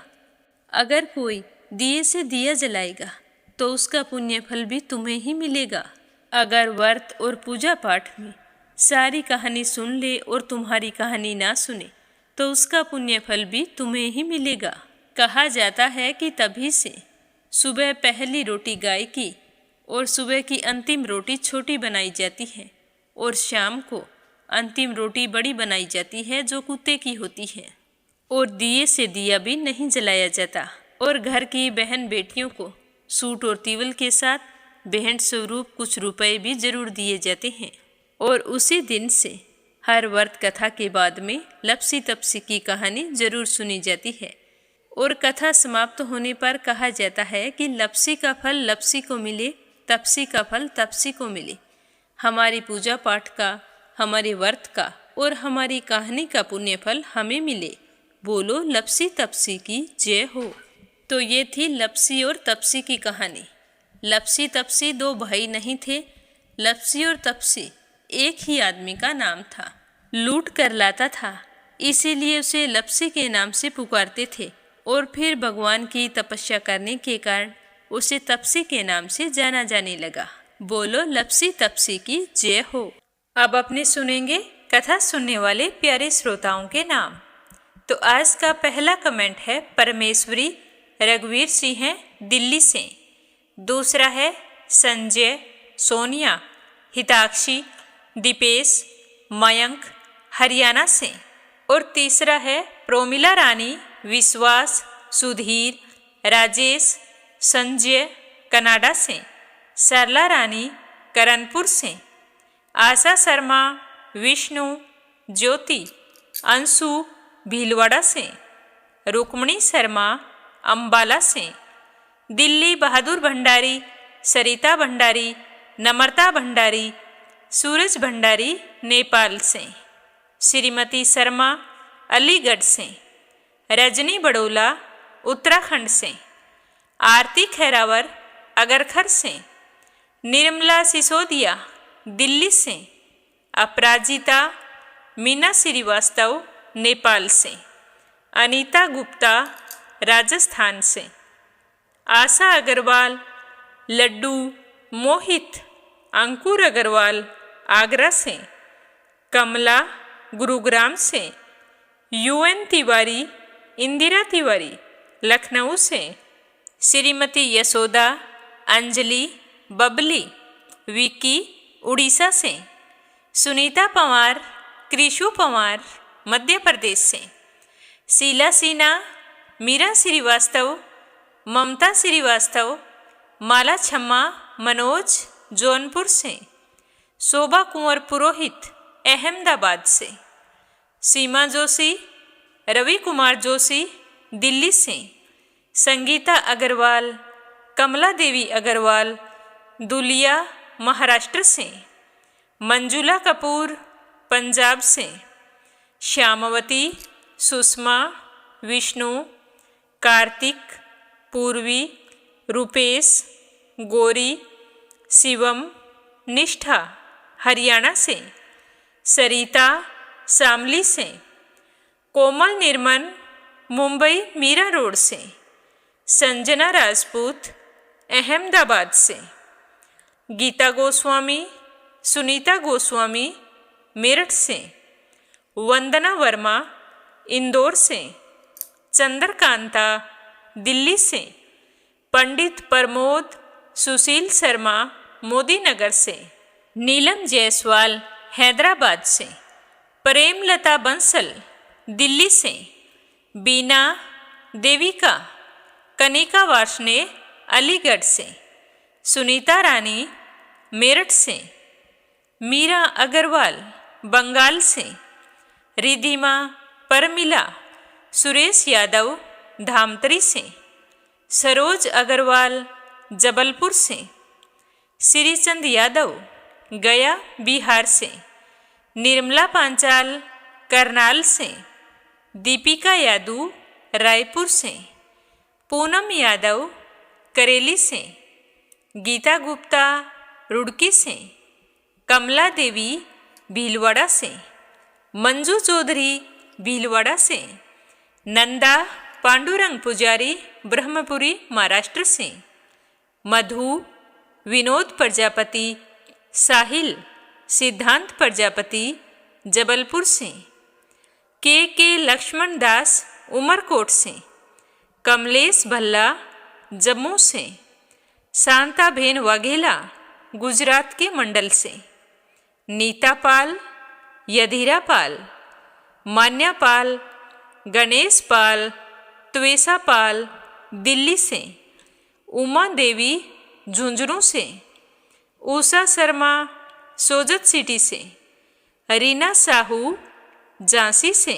अगर कोई दिए से दिया जलाएगा तो उसका पुण्य फल भी तुम्हें ही मिलेगा। अगर व्रत और पूजा पाठ में सारी कहानी सुन ले और तुम्हारी कहानी ना सुने तो उसका पुण्य फल भी तुम्हें ही मिलेगा। कहा जाता है कि तभी से सुबह पहली रोटी गाय की और सुबह की अंतिम रोटी छोटी बनाई जाती है और शाम को अंतिम रोटी बड़ी बनाई जाती है जो कुत्ते की होती है। और दिए से दिया भी नहीं जलाया जाता और घर की बहन बेटियों को सूट और तीवल के साथ भेंट स्वरूप कुछ रुपए भी जरूर दिए जाते हैं। और उसी दिन से हर व्रत कथा के बाद में लपसी तपसी की कहानी जरूर सुनी जाती है और कथा समाप्त होने पर कहा जाता है कि लपसी का फल लपसी को मिले, तपसी का फल तपसी को मिले। हमारी पूजा पाठ का, हमारे व्रत का और हमारी कहानी का पुण्य फल हमें मिले। बोलो लपसी तपसी की जय हो। तो ये थी लपसी और तपसी की कहानी। लपसी तपसी दो भाई नहीं थे। लपसी और तपसी एक ही आदमी का नाम था। लूट कर लाता था, इसीलिए उसे लपसी के नाम से पुकारते थे और फिर भगवान की तपस्या करने के कारण उसे तपसी के नाम से जाना जाने लगा। बोलो लपसी तपसी की जय हो। अब अपने सुनेंगे कथा सुनने वाले प्यारे श्रोताओं के नाम। तो आज का पहला कमेंट है परमेश्वरी रघुवीर सिंह है दिल्ली से। दूसरा है संजय, सोनिया, हिताक्षी, दीपेश, मयंक हरियाणा से। और तीसरा है प्रोमिला रानी, विश्वास, सुधीर, राजेश, संजय कनाडा से। सरला रानी करणपुर से। आशा शर्मा, विष्णु, ज्योति, अंशु भीलवाड़ा से। रुक्मणी शर्मा अंबाला से। दिल्ली बहादुर भंडारी, सरिता भंडारी, नम्रता भंडारी, सूरज भंडारी नेपाल से। श्रीमती शर्मा अलीगढ़ से। रजनी बड़ोला उत्तराखंड से। आरती खैरावर अगरखर से। निर्मला सिसोदिया दिल्ली से। अपराजिता मीना श्रीवास्तव नेपाल से। अनीता गुप्ता राजस्थान से। आशा अग्रवाल, लड्डू, मोहित, अंकुर अग्रवाल आगरा से। कमला गुरुग्राम से। यूएन तिवारी, इंदिरा तिवारी लखनऊ से। श्रीमती यशोदा, अंजलि, बबली, विकी उड़ीसा से। सुनीता पवार, कृषु पवार मध्य प्रदेश से। शीला सिन्हा, मीरा श्रीवास्तव, ममता श्रीवास्तव, माला छम्मा, मनोज जौनपुर से। शोभा कुंवर पुरोहित अहमदाबाद से। सीमा जोशी, रवि कुमार जोशी दिल्ली से। संगीता अग्रवाल, कमला देवी अग्रवाल दुलिया महाराष्ट्र से। मंजुला कपूर पंजाब से। श्यामवती, सुषमा, विष्णु, कार्तिक, पूर्वी, रुपेश, गौरी, शिवम, निष्ठा हरियाणा से। सरिता शामली से। कोमल निर्मन मुंबई मीरा रोड से। संजना राजपूत अहमदाबाद से। गीता गोस्वामी, सुनीता गोस्वामी मेरठ से। वंदना वर्मा इंदौर से। चंद्रकांता दिल्ली से। पंडित प्रमोद सुशील शर्मा मोदी नगर से। नीलम जायसवाल हैदराबाद से। प्रेमलता बंसल दिल्ली से। बीना देविका कनिका वार्ष्णे अलीगढ़ से। सुनीता रानी मेरठ से। मीरा अग्रवाल बंगाल से। रिधिमा परमिला सुरेश यादव धामतरी से। सरोज अग्रवाल जबलपुर से। श्रीचंद यादव गया बिहार से। निर्मला पांचाल करनाल से। दीपिका यादव रायपुर से। पूनम यादव करेली से। गीता गुप्ता रुड़की से। कमला देवी भीलवाड़ा से। मंजू चौधरी भीलवाड़ा से। नंदा पांडुरंग पुजारी ब्रह्मपुरी महाराष्ट्र से। मधु, विनोद प्रजापति, साहिल, सिद्धांत प्रजापति जबलपुर से, के लक्ष्मण दास उमरकोट से, कमलेश भल्ला जम्मू से, शांताबेन वाघेला गुजरात के मंडल से, नीता पाल, यधीरा पाल, मान्या पाल, गणेश पाल, त्वेषा पाल दिल्ली से, उमा देवी झुंझुनू से, उषा शर्मा सोजत सिटी से, रीना साहू झांसी से,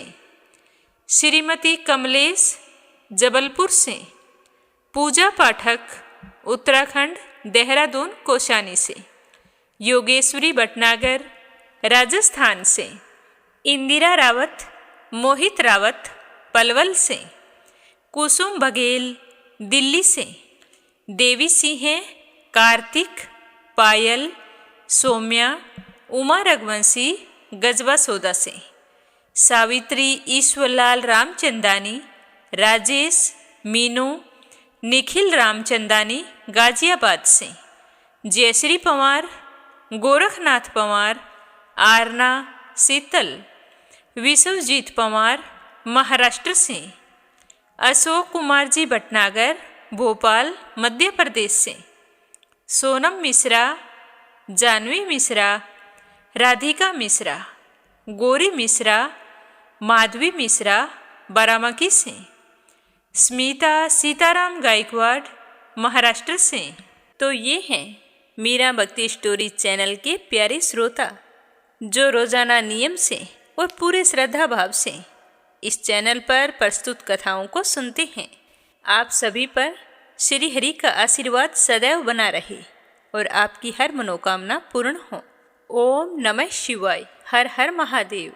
श्रीमती कमलेश जबलपुर से, पूजा पाठक उत्तराखंड देहरादून कोशानी से, योगेश्वरी भटनागर राजस्थान से, इंदिरा रावत, मोहित रावत पलवल से, कुसुम बघेल दिल्ली से, देवी सिंह, कार्तिक, पायल, सौम्या, उमा रघुवंशी गजवा सौदा से, सावित्री ईश्वरलाल रामचंदानी, राजेश, मीनू, निखिल रामचंदानी गाजियाबाद से, जयश्री पवार, गोरखनाथ पवार, आरना, शीतल, विश्वजीत पवार महाराष्ट्र से, अशोक कुमार जी भटनागर भोपाल मध्य प्रदेश से, सोनम मिश्रा, जानवी मिश्रा, राधिका मिश्रा, गौरी मिश्रा, माधवी मिश्रा बारामकी से, स्मिता सीताराम गायकवाड़ महाराष्ट्र से। तो ये हैं मीरा भक्ति स्टोरी चैनल के प्यारे श्रोता जो रोजाना नियम से और पूरे श्रद्धा भाव से इस चैनल पर प्रस्तुत कथाओं को सुनते हैं। आप सभी पर श्री हरि का आशीर्वाद सदैव बना रहे और आपकी हर मनोकामना पूर्ण हो। ओम नमः शिवाय। हर हर महादेव।